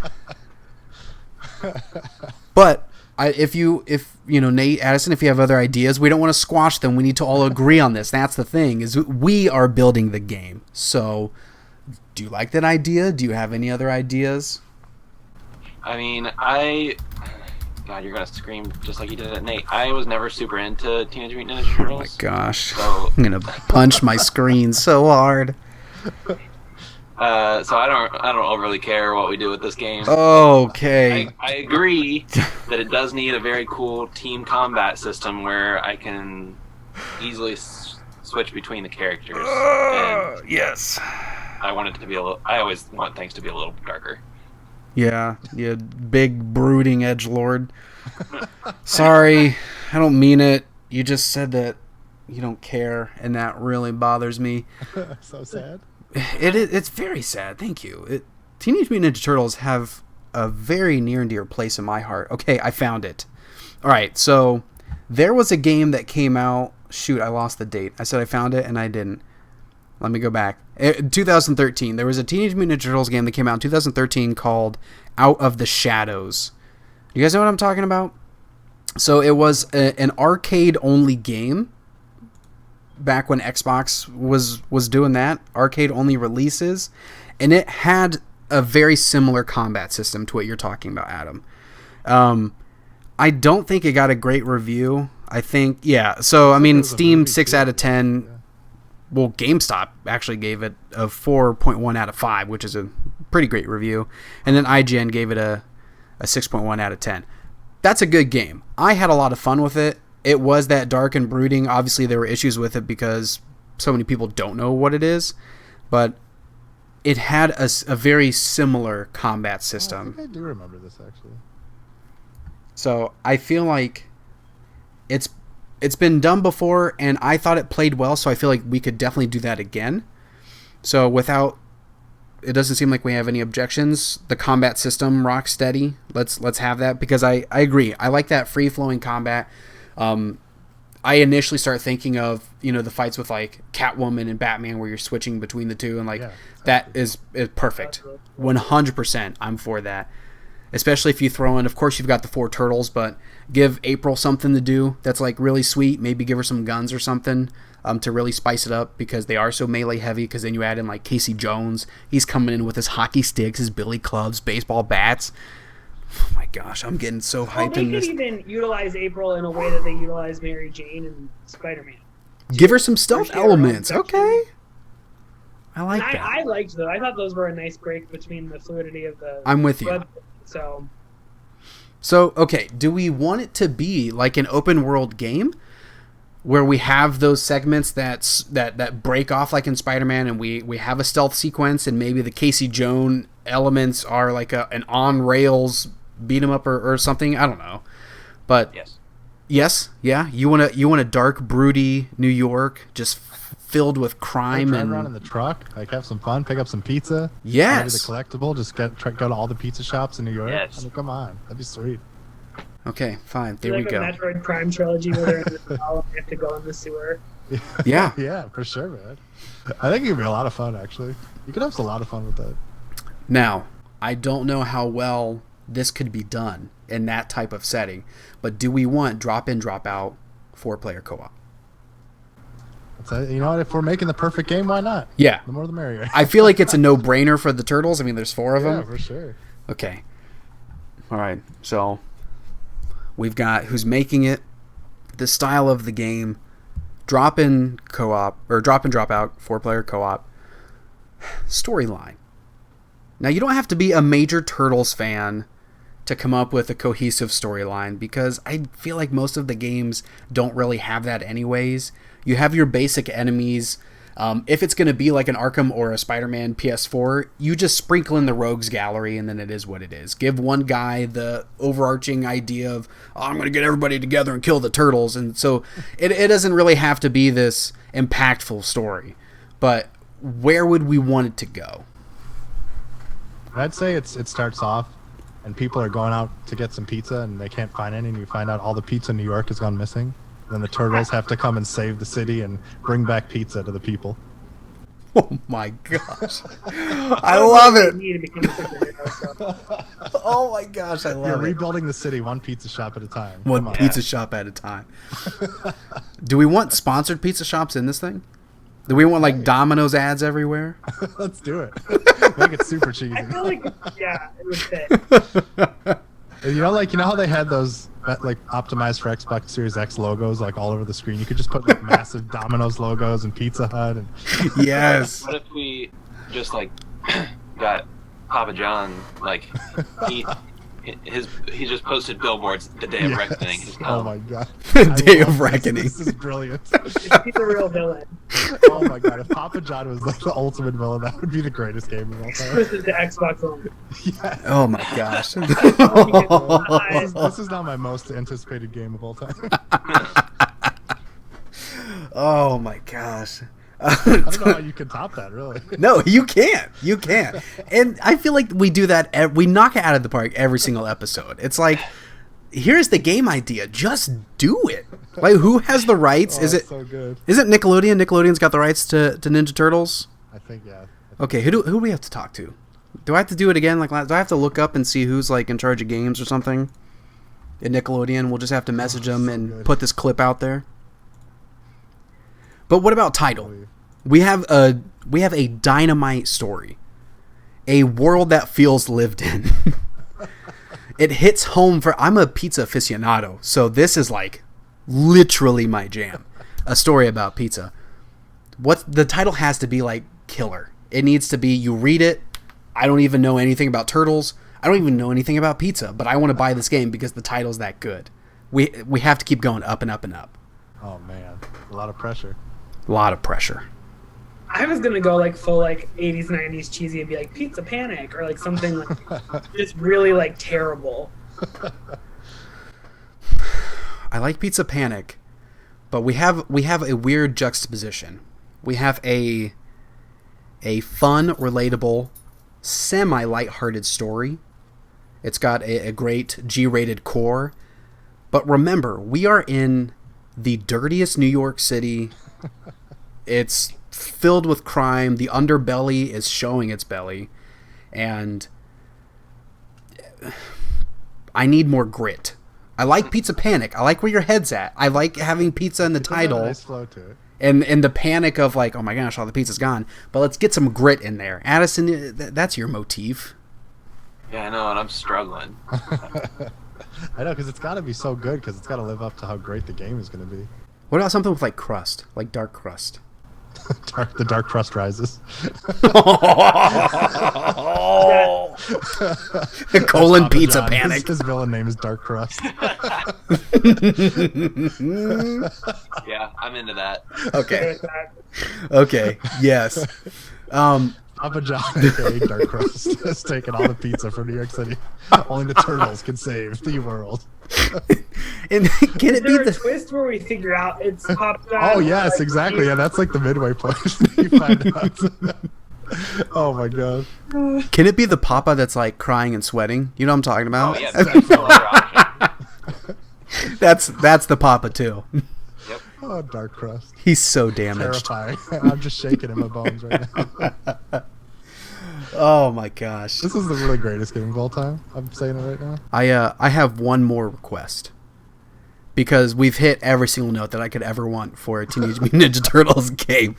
But if Nate, Addison, if you have other ideas, we don't want to squash them. We need to all agree on this. That's the thing, is we are building the game. So, do you like that idea? Do you have any other ideas? I mean, God, you're gonna scream just like you did at Nate. I was never super into Teenage Mutant Ninja Turtles. Oh my gosh! So, I'm gonna punch my screen so hard. So I don't overly care what we do with this game. Okay. I agree that it does need a very cool team combat system where I can easily switch between the characters. And yes. I want it to be I always want things to be a little darker. Yeah, big brooding edgelord. Sorry, I don't mean it. You just said that you don't care, and that really bothers me. So sad. It's very sad. Thank you. Teenage Mutant Ninja Turtles have a very near and dear place in my heart. Okay, I found it. All right, so there was a game that came out. Shoot, I lost the date. I said I found it, and I didn't. Let me go back. 2013. There was a Teenage Mutant Ninja Turtles game that came out in 2013 called Out of the Shadows. You guys know what I'm talking about? So it was an arcade-only game back when Xbox was doing that. Arcade-only releases. And it had a very similar combat system to what you're talking about, Adam. I don't think it got a great review. I think, yeah. So, I mean, Steam, 6 out of 10... Yeah. Well, GameStop actually gave it a 4.1 out of 5, which is a pretty great review. And then IGN gave it a 6.1 out of 10. That's a good game. I had a lot of fun with it. It was that dark and brooding. Obviously, there were issues with it because so many people don't know what it is. But it had a very similar combat system. I think I do remember this actually. So I feel like it's been done before, and I thought it played well. So I feel like we could definitely do that again. So it doesn't seem like we have any objections. The combat system rock steady. Let's have that, because I agree. I like that free flowing combat. I initially start thinking of, the fights with like Catwoman and Batman where you're switching between the two, and like that is perfect. 100%. I'm for that. Especially if you throw in, of course you've got the 4 turtles, but give April something to do that's like really sweet. Maybe give her some guns or something to really spice it up, because they are so melee heavy. Because then you add in like Casey Jones. He's coming in with his hockey sticks, his billy clubs, baseball bats. Oh my gosh, I'm getting so hyped in this. They could even utilize April in a way that they utilize Mary Jane and Spider-Man. Give her some stealth elements. Okay. I like that. I liked those. I thought those were a nice break between the fluidity of the... I'm with you. So, okay, do we want it to be like an open world game where we have those segments that break off like in Spider-Man, and we have a stealth sequence, and maybe the Casey Jones elements are like an on rails beat 'em up or something? I don't know. But yes, yeah, you want a dark, broody New York, just filled with crime, drive and around in the truck, like have some fun, pick up some pizza. Yes, the collectible. Just go to all the pizza shops in New York. Yes. I mean, come on, that'd be sweet. Okay, fine. There we like go. A Metroid Prime trilogy where they're in the tunnel and they have to go in the sewer. Yeah. Yeah, for sure, man. I think it'd be a lot of fun, actually. You could have a lot of fun with that. Now, I don't know how well this could be done in that type of setting, but do we want drop-in, drop-out 4-player co-op? You know what? If we're making the perfect game, why not? Yeah. The more the merrier. I feel like it's a no-brainer for the Turtles. I mean, there's 4 of them. Yeah, for sure. Okay. All right. So we've got who's making it, the style of the game, drop-in co-op, or drop-in, drop-out 4-player co-op, storyline. Now, you don't have to be a major Turtles fan to come up with a cohesive storyline, because I feel like most of the games don't really have that anyways. You have your basic enemies. If it's going to be like an Arkham or a Spider-Man PS4, you just sprinkle in the rogues gallery, and then it is what it is. Give one guy the overarching idea of, I'm going to get everybody together and kill the Turtles. And so it doesn't really have to be this impactful story. But where would we want it to go? I'd say it starts off and people are going out to get some pizza and they can't find any, and you find out all the pizza in New York has gone missing. Then the Turtles have to come and save the city and bring back pizza to the people. Oh my gosh. I love it. Oh my gosh, I love it. You're rebuilding the city one pizza shop at a time. One pizza shop at a time. Do we want sponsored pizza shops in this thing? Do we want like Domino's ads everywhere? Let's do it. Make it super cheesy. I feel like, yeah, it would fit. You know how they had those like optimized for Xbox Series X logos like all over the screen? You could just put like massive Domino's logos and Pizza Hut and yes. What if we just like got Papa John, like he just posted billboards the day of reckoning. Oh my god. Day of reckoning. This is brilliant. He's a real villain. Oh my god, if Papa John was like the ultimate villain, that would be the greatest game of all time. This is the Xbox One. Yeah. Oh my gosh. This is now my most anticipated game of all time. Oh my gosh. I don't know how you can top that, really. No, you can't. You can't. And I feel like we do that. We knock it out of the park every single episode. It's like, here's the game idea. Just do it. Like, who has the rights? Oh, is it so good? Is it Nickelodeon? Nickelodeon's got the rights to Ninja Turtles? I think, yeah. Okay, who do we have to talk to? Do I have to do it again? Like, do I have to look up and see who's like in charge of games or something? At Nickelodeon, we'll just have to message them and put this clip out there. But what about title? We have a dynamite story, a world that feels lived in. It hits home for. I'm a pizza aficionado, so this is like literally my jam. A story about pizza. What the title has to be like killer. It needs to be. You read it. I don't even know anything about turtles. I don't even know anything about pizza, but I want to buy this game because the title's that good. We have to keep going up and up and up. Oh man, a lot of pressure. A lot of pressure. I was gonna go like full like 80s 90s cheesy and be like Pizza Panic or like something like just really like terrible. I like Pizza Panic, but we have a weird juxtaposition. We have a fun, relatable, semi-lighthearted story. It's got a great G-rated core. But remember, we are in the dirtiest New York City. It's filled with crime. The underbelly is showing its belly. And I need more grit. I like Pizza Panic. I like where your head's at. I like having pizza in the title. Nice flow to it. And the panic of like, oh my gosh, all the pizza's gone. But let's get some grit in there. Addison, that's your motif. Yeah, I know, and I'm struggling. I know, because it's got to be so good, because it's got to live up to how great the game is going to be. What about something with like crust, like dark crust? The dark crust rises. Colon Pizza John. Panic. His villain name is Dark Crust. Yeah, I'm into that. Okay. Yes. Papa John, aka Dark Crust, has taken all the pizza from New York City. Only the turtles can save the world. And can it be a twist where we figure out it's Papa John? Oh yes, like, exactly. Yeah, that's like the midway point. You find out. Oh my god. Can it be the Papa that's like crying and sweating? You know what I'm talking about? Oh yeah, that's the Papa too. Yep. Oh, Dark Crust. He's so damaged. Terrifying. I'm just shaking in my bones right now. Oh my gosh. This is the really greatest game of all time. I'm saying it right now. I have one more request. Because we've hit every single note that I could ever want for a Teenage Mutant Ninja Turtles game.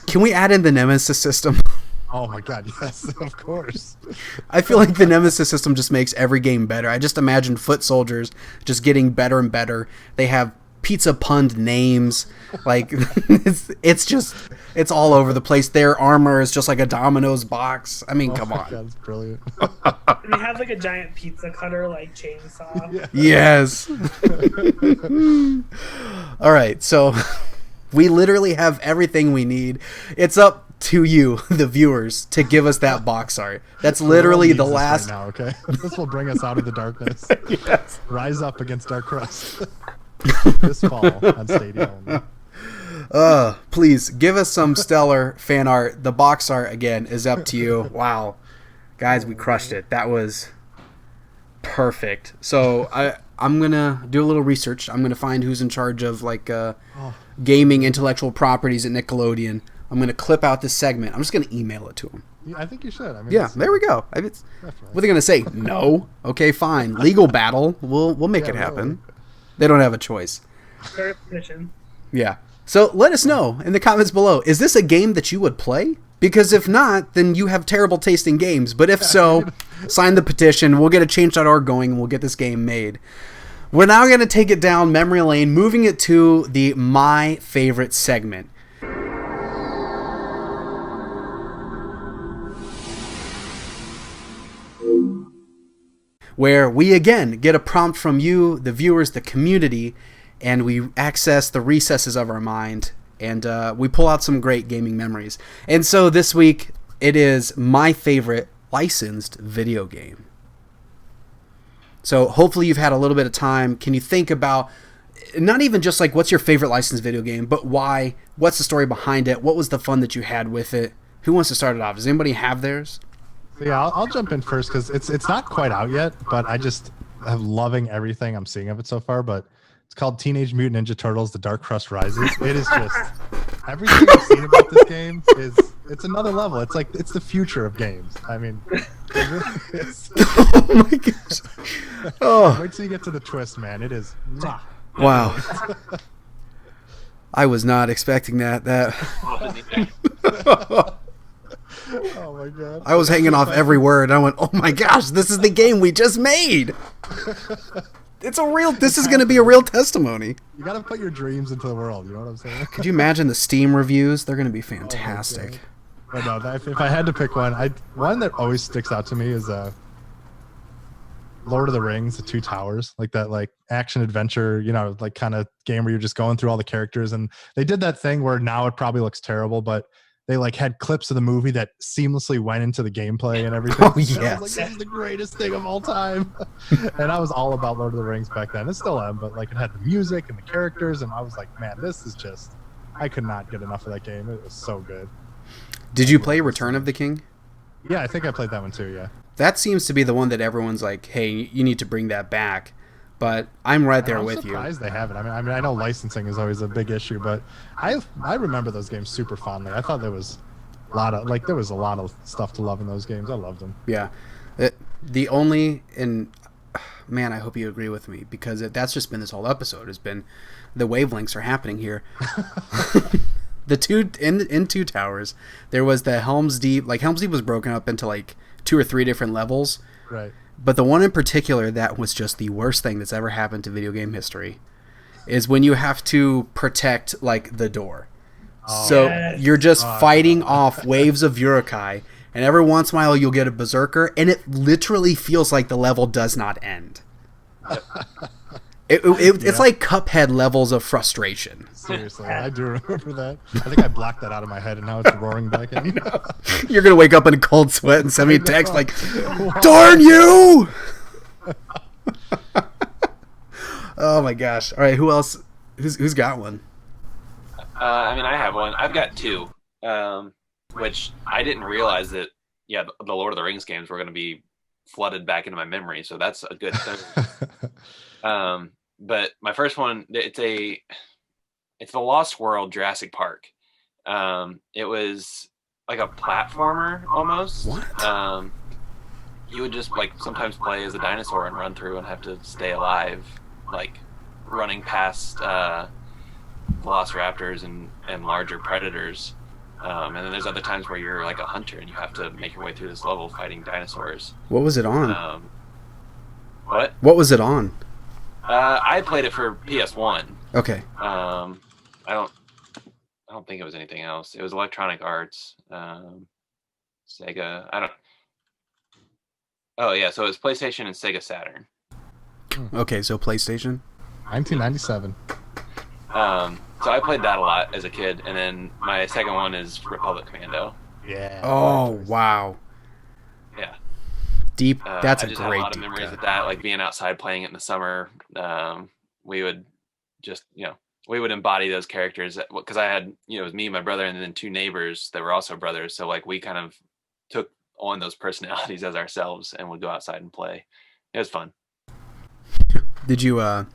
Can we add in the Nemesis system? Oh my god, yes, of course. I feel like the Nemesis system just makes every game better. I just imagine foot soldiers just getting better and better. They have pizza punned names. Like it's all over the place. Their armor is just like a Domino's box. I mean, come on. God, that's brilliant. And they have like a giant pizza cutter, like chainsaw. Yeah. Yes. All right, so we literally have everything we need. It's up to you, the viewers, to give us that box art. That's literally the last. Right now, okay, this will bring us out of the darkness. Yes. Rise up against Dark Crust. This fall on Stadia. Please give us some stellar fan art. The box art again is up to you. Wow, guys, we crushed it. That was perfect. So I'm gonna do a little research. I'm gonna find who's in charge of like gaming intellectual properties at Nickelodeon. I'm gonna clip out this segment. I'm just gonna email it to them. Yeah, I think you should. I mean, yeah, there we go. What are they gonna say? No. Okay, fine. Legal battle. We'll make it happen. Really. They don't have a choice. Fair permission. Yeah. So let us know in the comments below. Is this a game that you would play? Because if not, then you have terrible taste in games. But if so, sign the petition. We'll get a change.org going and we'll get this game made. We're now going to take it down memory lane, moving it to the My Favorite segment. Where we again get a prompt from you, the viewers, the community, and we access the recesses of our mind, and we pull out some great gaming memories. And so this week, it is my favorite licensed video game. So hopefully you've had a little bit of time. Can you think about, not even just like what's your favorite licensed video game, but why? What's the story behind it? What was the fun that you had with it? Who wants to start it off? Does anybody have theirs? Yeah, I'll jump in first because it's not quite out yet, but I just am loving everything I'm seeing of it so far. But it's called Teenage Mutant Ninja Turtles: The Dark Crust Rises. It is just everything I've seen about this game it's another level. It's like it's the future of games. I mean, it really is. Oh my gosh! Oh, wait till you get to the twist, man. It is. Wow. I was not expecting that. Oh my god! I was hanging off every word. I went, "Oh my gosh, this is the game we just made." It's a real. This is going to be a real testimony. You got to put your dreams into the world. You know what I'm saying? Could you imagine the Steam reviews? They're going to be fantastic. Oh no, if I had to pick one, one that always sticks out to me is Lord of the Rings: The Two Towers, like that, like action adventure, you know, like kind of game where you're just going through all the characters. And they did that thing where now it probably looks terrible, but they like had clips of the movie that seamlessly went into the gameplay and everything. Oh, yes. I was like, this is the greatest thing of all time. And I was all about Lord of the Rings back then. It still am, but like it had the music and the characters, and I was like, man, this is just, I could not get enough of that game. It was so good. Did you play Return of the King? Yeah, I think I played that one too, yeah. That seems to be the one that everyone's like, hey, you need to bring that back. But I'm right there with you. I'm surprised they haven't. I mean, I know licensing is always a big issue, but I remember those games super fondly. I thought there was a lot of stuff to love in those games. I loved them. Yeah, man, I hope you agree with me, because that's just been this whole episode. Has been the wavelengths are happening here. The in Two Towers, there was the Helm's Deep. Like Helm's Deep was broken up into like 2 or 3 different levels. Right. But the one in particular that was just the worst thing that's ever happened to video game history is when you have to protect like the door. Oh, so yes. You're just fighting off waves of Urukai, and every once in a while you'll get a berserker, and it literally feels like the level does not end. It's like Cuphead levels of frustration. Seriously, I do remember that. I think I blocked that out of my head, and now it's roaring back in. You're gonna wake up in a cold sweat and send me a text like, "Darn you!" Oh my gosh! All right, who else? Who's got one? I mean, I have one. I've got 2, which I didn't realize that. Yeah, the Lord of the Rings games were going to be flooded back into my memory, so that's a good thing. But my first one, it's the Lost World Jurassic Park. It was like a platformer almost. What? You would just like sometimes play as a dinosaur and run through and have to stay alive, like running past velociraptors and larger predators. And then there's other times where you're like a hunter and you have to make your way through this level fighting dinosaurs. What was it on? What was it on? I played it for PS1. Okay. I don't think it was anything else. It was Electronic Arts, Sega. Oh yeah, so it was PlayStation and Sega Saturn. Okay, so PlayStation. 1997. So I played that a lot as a kid, and then my second one is Republic Commando. Yeah. Oh wow. Yeah. Deep. That's I a just great. Had a lot of memories with that, like being outside playing it in the summer. We would just, we would embody those characters because I had, it was me, my brother, and then 2 neighbors that were also brothers. So like we kind of took on those personalities as ourselves and would go outside and play. It was fun. Did you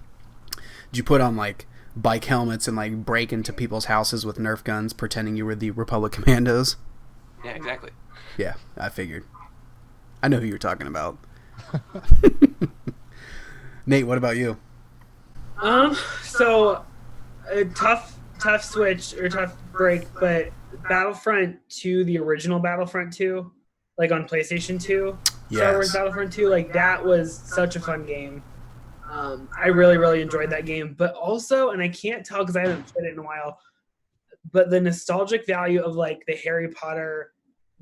put on like bike helmets and like break into people's houses with Nerf guns pretending you were the Republic Commandos? Yeah, exactly. Yeah, I figured. I know who you're talking about. Nate, what about you? So a tough switch or tough break, but Battlefront 2, the original Battlefront 2, like on PlayStation 2, yes. Star Wars Battlefront 2, like that was such a fun game. I really, really enjoyed that game, but also, and I can't tell because I haven't played it in a while, but the nostalgic value of like the Harry Potter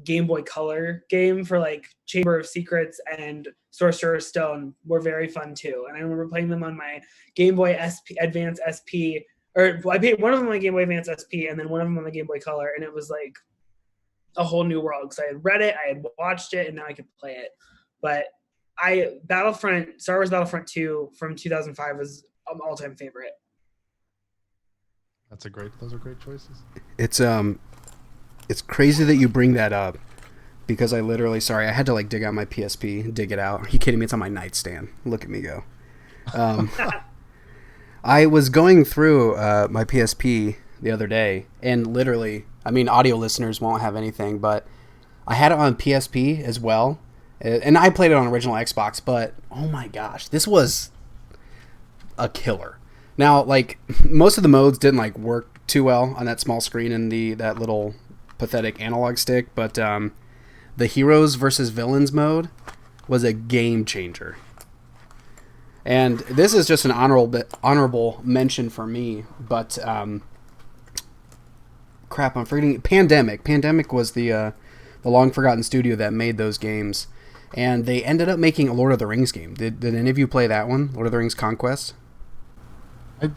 Game Boy Color game for like Chamber of Secrets and Sorcerer's Stone were very fun too. And I remember playing them on my Game Boy Advance SP, or I played one of them on my Game Boy Advance SP and then one of them on the Game Boy Color, and it was like a whole new world because I had read it, I had watched it, and now I could play it. But Star Wars Battlefront 2 from 2005 was an all-time favorite. Those are great choices. It's crazy that you bring that up because I had to like dig out my PSP, dig it out. Are you kidding me? It's on my nightstand. Look at me go. I was going through my PSP the other day, and literally, I mean, audio listeners won't have anything, but I had it on PSP as well. And I played it on original Xbox, but oh my gosh, this was a killer. Now, like, most of the modes didn't like work too well on that small screen and that little pathetic analog stick, but the heroes versus villains mode was a game changer. And this is just an honorable mention for me, but crap, I'm forgetting. Pandemic was the long forgotten studio that made those games. And they ended up making a Lord of the Rings game. Did any of you play that one? Lord of the Rings Conquest?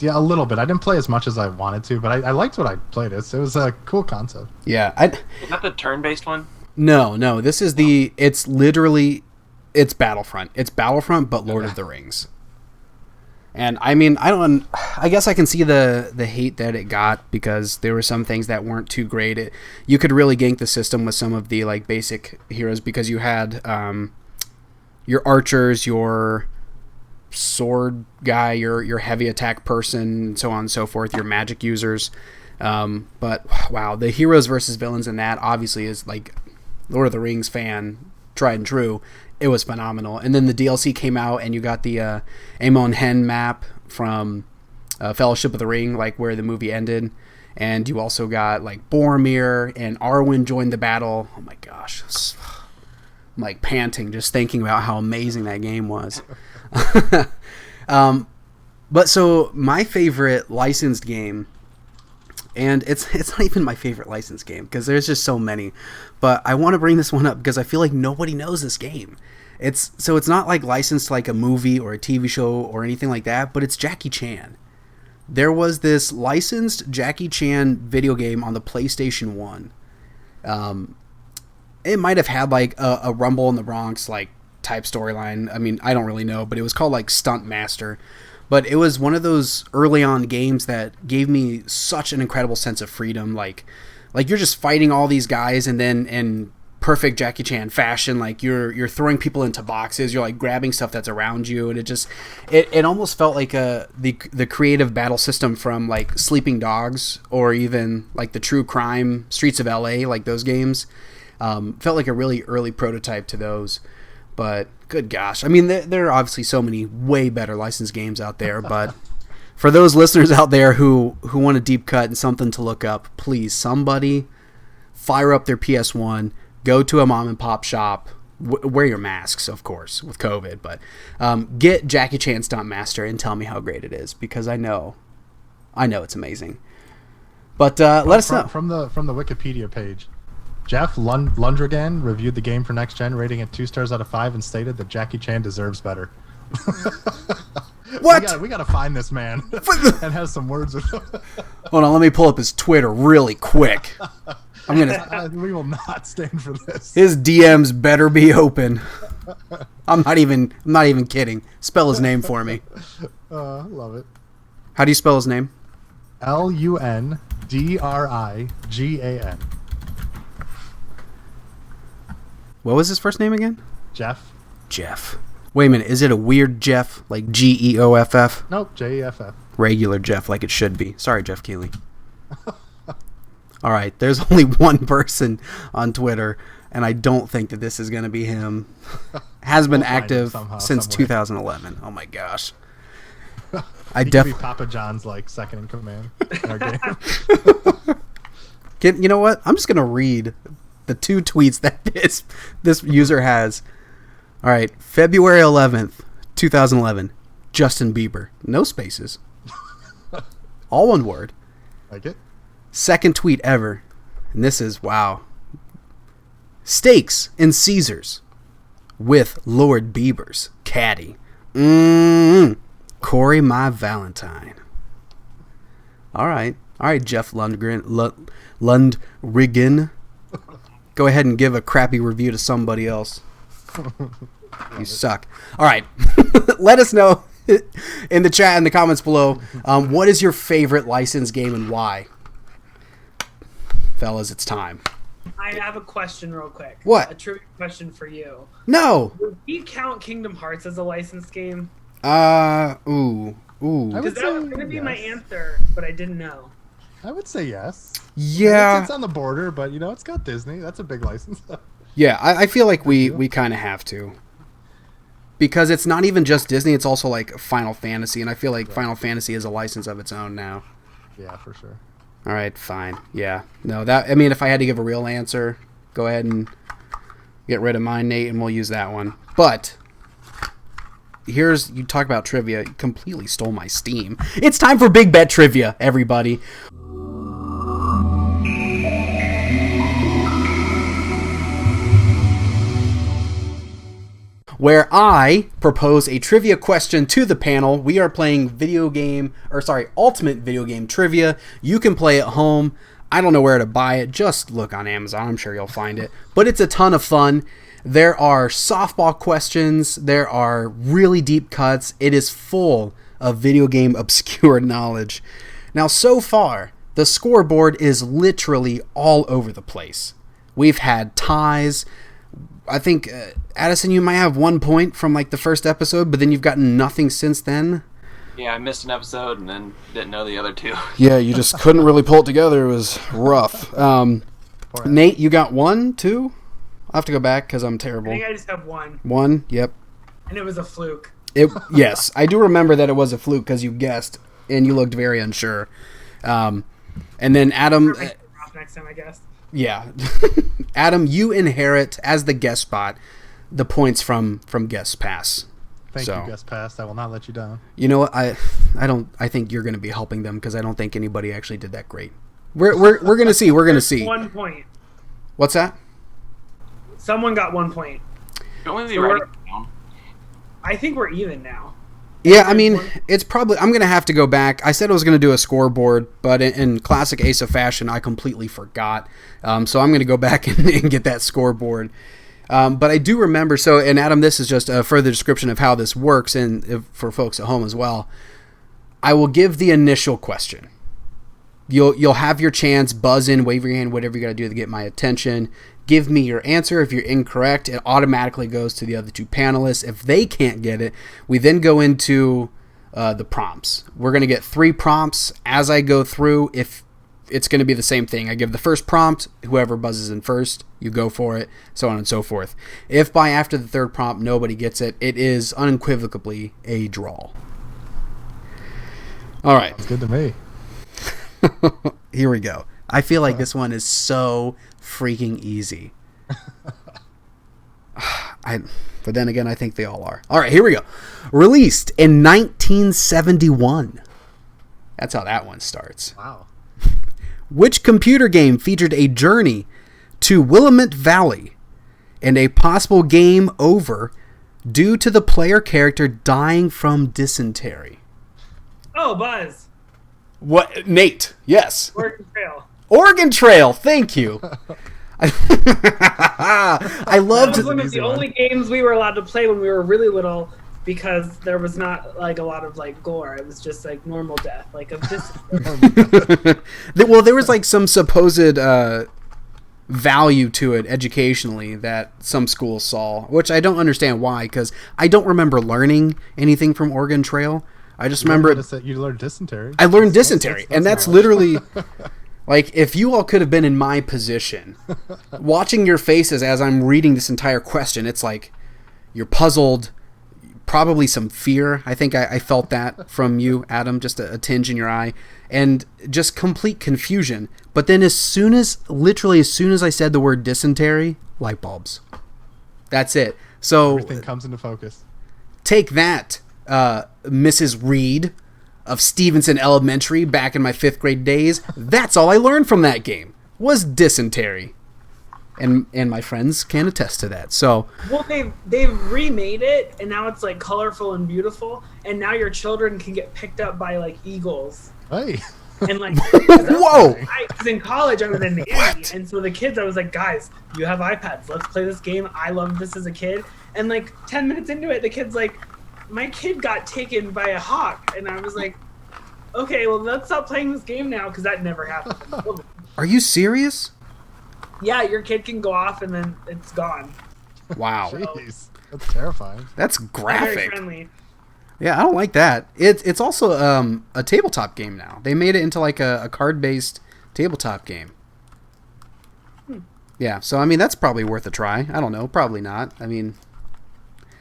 Yeah, a little bit. I didn't play as much as I wanted to, but I liked what I played. It was a cool concept. Yeah, Is that the turn-based one? No. This is it's Battlefront. It's Battlefront, but Lord of the Rings. And I mean, I guess I can see the hate that it got because there were some things that weren't too great. You could really gank the system with some of the like basic heroes because you had your archers, your sword guy, your heavy attack person, so on and so forth, your magic users. But wow, the heroes versus villains in that obviously is like Lord of the Rings fan, tried and true. It was phenomenal. And then the DLC came out, and you got the Amon Hen map from Fellowship of the Ring, like where the movie ended. And you also got like Boromir and Arwen joined the battle. Oh my gosh, I'm like panting just thinking about how amazing that game was. But so my favorite licensed game, and it's not even my favorite licensed game because there's just so many, but I want to bring this one up because I feel like nobody knows this game. It's not like licensed to like a movie or a TV show or anything like that, but it's Jackie Chan. There was this licensed Jackie Chan video game on the PlayStation 1. It might have had like a Rumble in the Bronx like type storyline. I mean, I don't really know, but it was called like Stunt Master. But it was one of those early on games that gave me such an incredible sense of freedom. Like you're just fighting all these guys, and then in perfect Jackie Chan fashion, like you're throwing people into boxes, you're like grabbing stuff that's around you, and it almost felt like the creative battle system from like Sleeping Dogs or even like the True Crime Streets of LA, like those games. Felt like a really early prototype to those. But good gosh, I mean, there are obviously so many way better licensed games out there. But for those listeners out there who want a deep cut and something to look up, please, somebody fire up their PS1, go to a mom and pop shop, wear your masks, of course, with COVID. But get Jackie Chan Stunt Master and tell me how great it is, because I know it's amazing. But let us know from the Wikipedia page. Jeff Lundgren reviewed the game for Next Gen, rating it 2 stars out of 5, and stated that Jackie Chan deserves better. What? We gotta find this man and have some words with him. Hold on, let me pull up his Twitter really quick. We will not stand for this. His DMs better be open. I'm not even kidding. Spell his name for me. Love it. How do you spell his name? Lundrigan. What was his first name again? Jeff. Wait a minute, is it a weird Jeff, like Geoff? Nope, Jeff. Regular Jeff, like it should be. Sorry, Jeff Keighley. All right, there's only one person on Twitter, and I don't think that this is going to be him. Has been active since 2011. Oh my gosh. I definitely be Papa John's like second in command in our game. You know what? I'm just going to read the 2 tweets that this user has. All right, February 11th, 2011. Justin Bieber. No spaces. All one word. Like it? Second tweet ever. And this is, wow. Steaks and Caesars with Lord Bieber's caddy. Corey, my Valentine. All right, Jeff Lundgren. Go ahead and give a crappy review to somebody else. You suck. All right. Let us know in the chat, in the comments below, what is your favorite licensed game and why? Fellas, it's time. I have a question real quick. What? A trivia question for you. No. Would you count Kingdom Hearts as a licensed game? Ooh. Because that was going to be my answer, but I didn't know. I would say yes. Yeah. It's on the border, but it's got Disney. That's a big license. Yeah, I feel like we kind of have to. Because it's not even just Disney, it's also like Final Fantasy, and I feel like Final Fantasy is a license of its own now. Yeah, for sure. All right, fine. Yeah. No, if I had to give a real answer, go ahead and get rid of mine, Nate, and we'll use that one. But you talk about trivia, you completely stole my steam. It's time for Big Bet Trivia, everybody. where I propose a trivia question to the panel. We are playing Ultimate Video Game Trivia. You can play at home. I don't know where to buy it. Just look on Amazon. I'm sure you'll find it. But it's a ton of fun. There are softball questions. There are really deep cuts. It is full of video game obscure knowledge. Now, so far, the scoreboard is literally all over the place. We've had ties. I think, Addison, you might have 1 point from like the first episode, but then you've gotten nothing since then. Yeah, I missed an episode and then didn't know the other two. Yeah, you just couldn't really pull it together. It was rough. Nate, you got 1, 2? I'll have to go back because I'm terrible. I think I just have 1. 1, yep. And it was a fluke. Yes, I do remember that it was a fluke because you guessed and you looked very unsure. And then Adam... next time I guessed. Yeah. Adam, you inherit, as the guest spot, the points from Guest Pass. Thank you, Guest Pass. I will not let you down. You know what? I think you're going to be helping them because I don't think anybody actually did that great. We're going to see. We're going to see. 1 point. What's that? Someone got 1 point. Don't we be writing down? I think we're even now. Yeah, I mean, it's probably... I'm going to have to go back. I said I was going to do a scoreboard, but in classic Asa fashion, I completely forgot. So I'm going to go back and get that scoreboard. But I do remember... So, and Adam, this is just a further description of how this works, and for folks at home as well. I will give the initial question. You'll have your chance, buzz in, wave your hand, whatever you got to do to get my attention. Give me your answer. If you're incorrect, it automatically goes to the other 2 panelists. If they can't get it, we then go into the prompts. We're going to get 3 prompts as I go through. If it's going to be the same thing, I give the first prompt, whoever buzzes in first, you go for it, so on and so forth. If by after the 3rd prompt nobody gets it, it is unequivocally a draw. All right. Sounds good to me. Here we go. I feel like this one is so freaking easy. But then again, I think they all are. All right, here we go. Released in 1971. That's how that one starts. Wow. Which computer game featured a journey to Willamette Valley and a possible game over due to the player character dying from dysentery? Oh, Buzz. What? Nate, yes. Oregon Trail. Oregon Trail, thank you. I loved... That was one of the only games we were allowed to play when we were really little because there was not like a lot of like gore. It was just like normal death, like of this. Well, there was like some supposed value to it educationally that some schools saw, which I don't understand why, because I don't remember learning anything from Oregon Trail. I just remember you learned dysentery. I learned dysentery, and that's literally like if you all could have been in my position, watching your faces as I'm reading this entire question. It's like you're puzzled, probably some fear. I think I felt that from you, Adam, just a tinge in your eye, and just complete confusion. But then literally as soon as I said the word dysentery, light bulbs. That's it. So everything comes into focus. Take that. Mrs. Reed of Stevenson Elementary back in my 5th grade days. That's all I learned from that game was dysentery, and my friends can attest to that. So well, they've remade it, and now it's like colorful and beautiful, and now your children can get picked up by like eagles. Hey. And like, whoa! Because in college I was in the Navy, and so the kids, I was like, guys, you have iPads, let's play this game. I loved this as a kid, and like 10 minutes into it, the kid's like, my kid got taken by a hawk, and I was like, okay, well, let's stop playing this game now, because that never happened. Are you serious? Yeah, your kid can go off, and then it's gone. Wow. Jeez, that's terrifying. That's graphic. Very friendly. Yeah, I don't like that. It's also a tabletop game now. They made it into like a card-based tabletop game. Yeah, so I mean, that's probably worth a try. I don't know, probably not. I mean,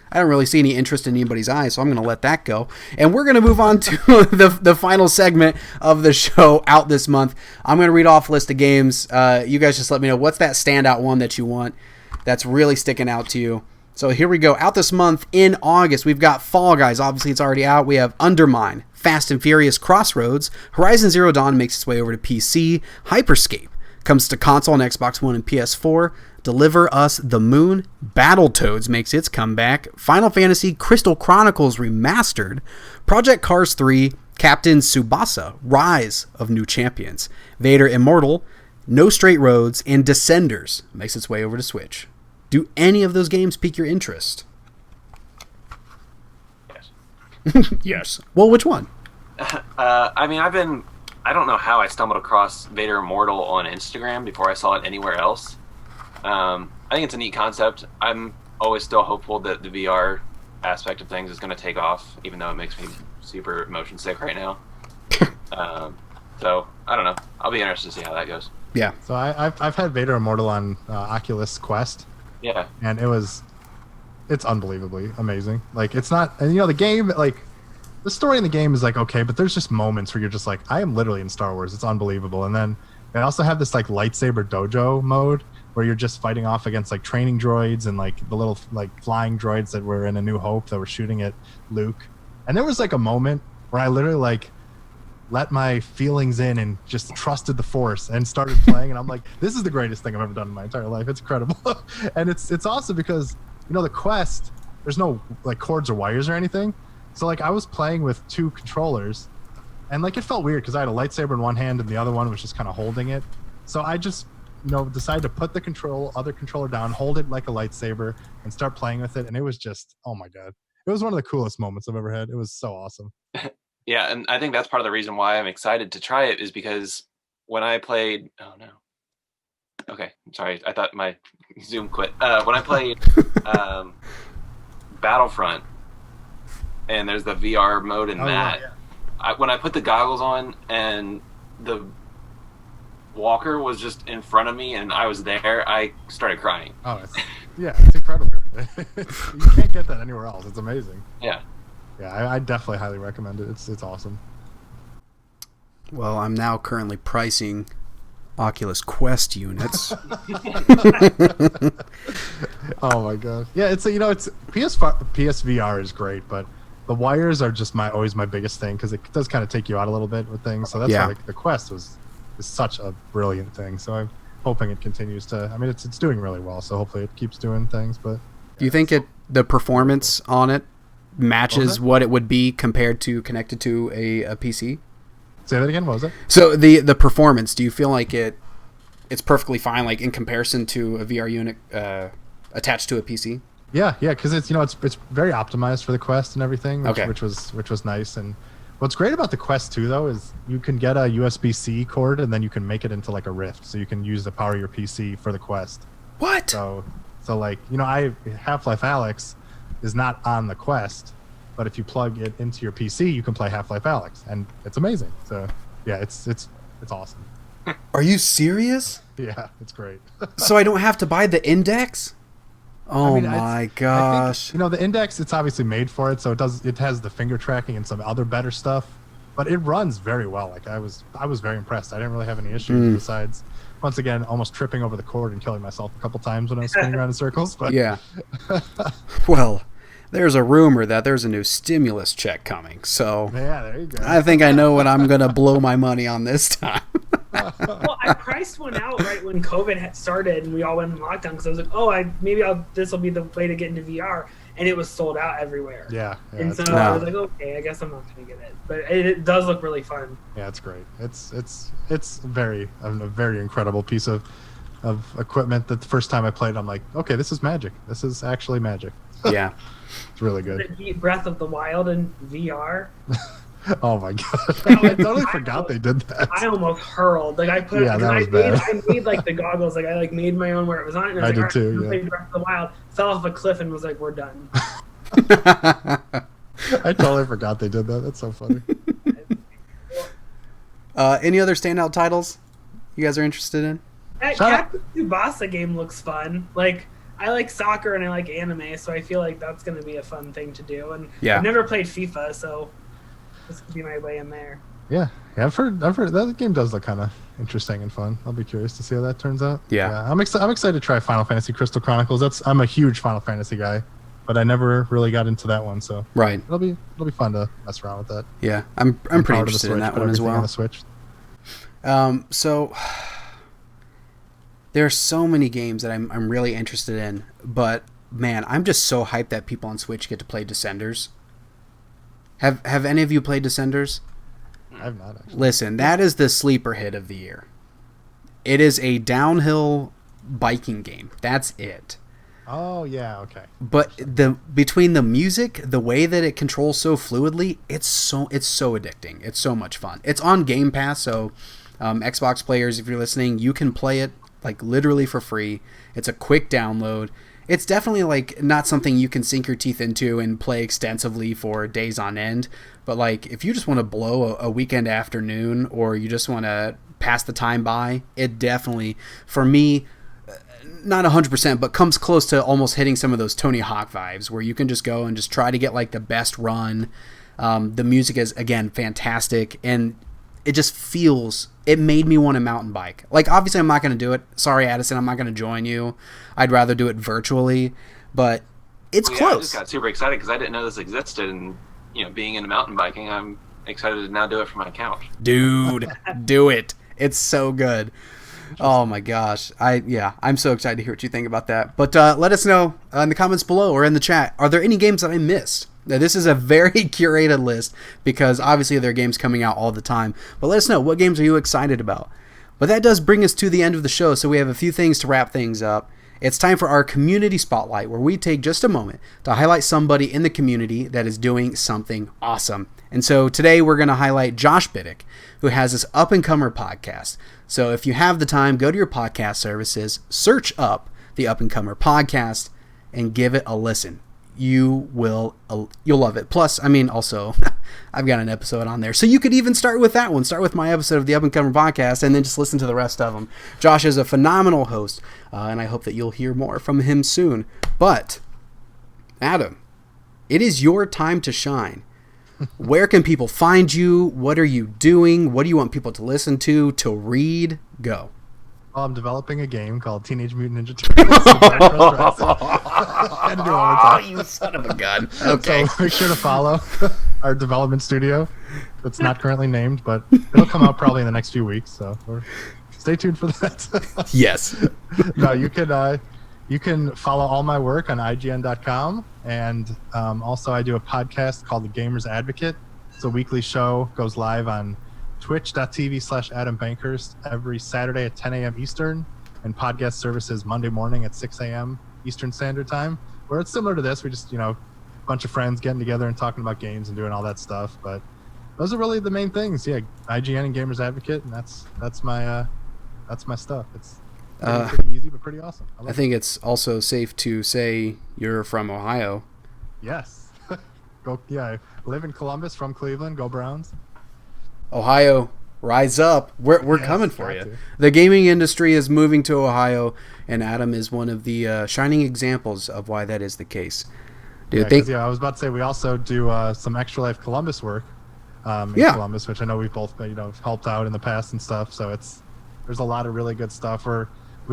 I don't really see any interest in anybody's eyes, so I'm going to let that go. And we're going to move on to the final segment of the show out this month. I'm going to read off a list of games. You guys just let me know what's that standout one that you want that's really sticking out to you. So here we go. Out this month in August, we've got Fall Guys. Obviously, it's already out. We have Undermine, Fast and Furious Crossroads, Horizon Zero Dawn makes its way over to PC, Hyperscape comes to console and Xbox One and PS4, Deliver Us the Moon, Battletoads makes its comeback, Final Fantasy Crystal Chronicles Remastered, Project Cars 3, Captain Tsubasa, Rise of New Champions, Vader Immortal, No Straight Roads, and Descenders makes its way over to Switch. Do any of those games pique your interest? Yes. Yes. Well, which one? I mean, I don't know how I stumbled across Vader Immortal on Instagram before I saw it anywhere else. I think it's a neat concept. I'm always still hopeful that the VR aspect of things is going to take off, even though it makes me super motion sick right now. So I don't know. I'll be interested to see how that goes. Yeah. So I've had Vader Immortal on Oculus Quest. Yeah. And it's unbelievably amazing. Like, it's not, and the game, like, the story in the game is like okay, but there's just moments where you're just like, I am literally in Star Wars. It's unbelievable. And then they also have this like lightsaber dojo mode where you're just fighting off against like training droids and like the little like flying droids that were in A New Hope that were shooting at Luke. And there was like a moment where I literally like let my feelings in and just trusted the Force and started playing. And I'm like, this is the greatest thing I've ever done in my entire life. It's incredible. And it's awesome because the Quest, there's no like cords or wires or anything. So like I was playing with two controllers and like it felt weird because I had a lightsaber in one hand and the other one was just kind of holding it. So I just decided to put the other controller down, hold it like a lightsaber and start playing with it. And it was just, oh my God. It was one of the coolest moments I've ever had. It was so awesome. Yeah, and I think that's part of the reason why I'm excited to try it is because when I played... Oh, no. Okay, sorry. I thought my Zoom quit. When I played Battlefront, and there's the VR mode in that, yeah. When I put the goggles on and the walker was just in front of me and I was there, I started crying. Oh, it's incredible. You can't get that anywhere else. It's amazing. Yeah. Yeah, I definitely highly recommend it. It's awesome. Well, I'm now currently pricing Oculus Quest units. Oh my God. Yeah, it's PSVR is great, but the wires are just always my biggest thing because it does kind of take you out a little bit with things. So that's why the Quest is such a brilliant thing. So I'm hoping it continues to. I mean, it's doing really well. So hopefully it keeps doing things. But do you think the performance on it matches what it would be compared to connected to a PC? Say that again. What was it? So the performance, do you feel like it's perfectly fine, like in comparison to a VR unit attached to a PC? Yeah, because it's very optimized for the Quest and everything, which was nice. And what's great about the Quest 2 though is you can get a USB-C cord and then you can make it into like a Rift, so you can use the power of your PC for the Quest. What? So like Half-Life Alyx is not on the Quest, but if you plug it into your PC, you can play Half-Life Alyx, and it's amazing. So yeah, it's awesome. Are you serious? Yeah, it's great. So I don't have to buy the Index? Oh my gosh! I think, the Index, it's obviously made for it, so it has the finger tracking and some other better stuff, but it runs very well. Like I was very impressed. I didn't really have any issues besides, once again, almost tripping over the cord and killing myself a couple times when I was spinning around in circles. But yeah. Well, there's a rumor that there's a new stimulus check coming, so yeah, there you go. I think I know what I'm gonna blow my money on this time. Well, I priced one out right when COVID had started and we all went in lockdown because I was like, this will be the way to get into VR, and it was sold out everywhere. Yeah, and so I was like, okay, I guess I'm not gonna get it, but it does look really fun. Yeah, it's great. It's a very incredible piece of equipment. That the first time I played, I'm like, okay, this is magic. This is actually magic. Yeah, it's really good. The Breath of the Wild in VR. Oh my God! I totally forgot they did that. I almost hurled. Like I made like the goggles. Like I made my own where it was on. And I did too. Yeah. Played Breath of the Wild. Fell off a cliff and was like, "We're done." I totally forgot they did that. That's so funny. Any other standout titles you guys are interested in? That Captain Tsubasa game looks fun. Like I like soccer and I like anime, so I feel like that's going to be a fun thing to do. And I've never played FIFA, so this could be my way in there. Yeah, I've heard that game does look kind of interesting and fun. I'll be curious to see how that turns out. Yeah. I'm excited to try Final Fantasy Crystal Chronicles. I'm a huge Final Fantasy guy, but I never really got into that one, so right. It'll be fun to mess around with that. Yeah, I'm pretty interested in that one as well. On the Switch. So There are so many games that I'm really interested in, but man, I'm just so hyped that people on Switch get to play Descenders. Have any of you played Descenders? I've not actually. Listen, that is the sleeper hit of the year. It is a downhill biking game. That's it. Oh yeah, okay. But between the music, the way that it controls so fluidly, it's so addicting. It's so much fun. It's on GamePass, so Xbox players, if you're listening, you can play it like literally for free. It's a quick download. It's definitely like not something you can sink your teeth into and play extensively for days on end. But like if you just want to blow a weekend afternoon, or you just want to pass the time by, it definitely, for me, not 100%, but comes close to almost hitting some of those Tony Hawk vibes, where you can just go and just try to get like the best run. The music is, again, fantastic, and it just feels, it made me want to mountain bike. Like, obviously I'm not going to do it. Sorry, Addison, I'm not going to join you. I'd rather do it virtually, but it's close. I just got super excited because I didn't know this existed, and being into mountain biking, I'm excited to now do it from my couch. Dude, do it. It's so good. Oh my gosh. I'm so excited to hear what you think about that. But let us know in the comments below or in the chat. Are there any games that I missed? Now, this is a very curated list because obviously there are games coming out all the time. But let us know, what games are you excited about? But that does bring us to the end of the show, so we have a few things to wrap things up. It's time for our community spotlight, where we take just a moment to highlight somebody in the community that is doing something awesome. And so today we're going to highlight Josh Biddick, who has this up-and-comer podcast. So if you have the time, go to your podcast services, search up the Up-and-Comer podcast, and give it a listen. You'll love it. Plus, also, I've got an episode on there. So you could even start with that one. Start with my episode of the Up-and-Comer podcast, and then just listen to the rest of them. Josh is a phenomenal host, and I hope that you'll hear more from him soon. But, Adam, it is your time to shine. Where can people find you? What are you doing? What do you want people to listen to read? Go. Well, I'm developing a game called Teenage Mutant Ninja Turtles. Had to do it one more time. You son of a gun. Okay. So make sure to follow our development studio. It's not currently named, but it'll come out probably in the next few weeks. So stay tuned for that. Yes. No, you can follow all my work on IGN.com, and also I do a podcast called The Gamer's Advocate. It's a weekly show, goes live on twitch.tv/Adam Bankhurst every Saturday at 10 a.m. Eastern, and podcast services Monday morning at 6 a.m. Eastern Standard Time, where it's similar to this. We just, a bunch of friends getting together and talking about games and doing all that stuff. But those are really the main things. Yeah, IGN and Gamer's Advocate, and that's my stuff. It's pretty easy, but pretty awesome. I think it's also safe to say you're from Ohio. Yes. I live in Columbus, from Cleveland. Go Browns. Ohio, rise up. We're coming for you. The gaming industry is moving to Ohio, and Adam is one of the shining examples of why that is the case. I was about to say we also do some Extra Life Columbus work in Columbus, which I know we've both helped out in the past and stuff. So there's a lot of really good stuff. We're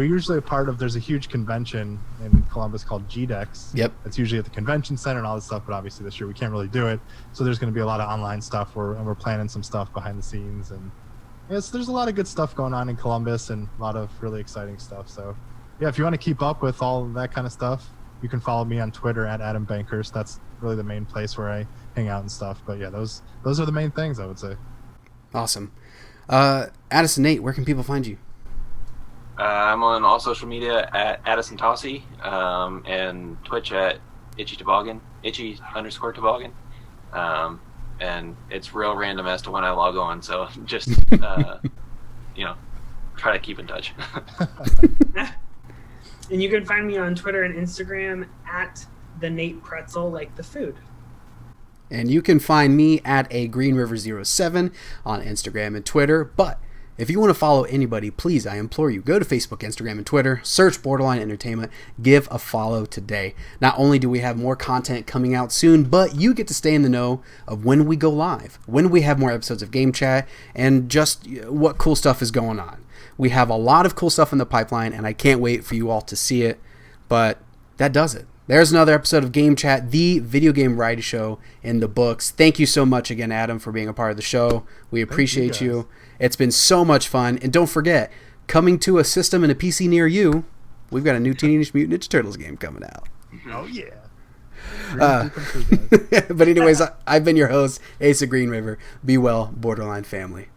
usually a part of, there's a huge convention in Columbus called GDEX. Yep. It's usually at the convention center and all this stuff, but obviously this year we can't really do it. So there's going to be a lot of online stuff, and we're planning some stuff behind the scenes. And there's a lot of good stuff going on in Columbus and a lot of really exciting stuff. So yeah, if you want to keep up with all that kind of stuff, you can follow me on Twitter at Adam Bankhurst. That's really the main place where I hang out and stuff. But yeah, those are the main things, I would say. Awesome. Addison, Nate, where can people find you? I'm on all social media at Addison Tossi, and Twitch at itchy_toboggan. And it's real random as to when I log on, so just try to keep in touch. And you can find me on Twitter and Instagram at the Nate Pretzel, like the food. And you can find me at a GreenRiver07 on Instagram and Twitter. But if you want to follow anybody, please, I implore you, go to Facebook, Instagram, and Twitter, search Borderline Entertainment, give a follow today. Not only do we have more content coming out soon, but you get to stay in the know of when we go live, when we have more episodes of Game Chat, and just what cool stuff is going on. We have a lot of cool stuff in the pipeline, and I can't wait for you all to see it. But that does it. There's another episode of Game Chat, the video game variety show in the books. Thank you so much again, Adam, for being a part of the show. We appreciate you. It's been so much fun. And don't forget, coming to a system and a PC near you, we've got a new Teenage Mutant Ninja Turtles game coming out. Oh, yeah. But anyways, I've been your host, Ace of Green River. Be well, Borderline family.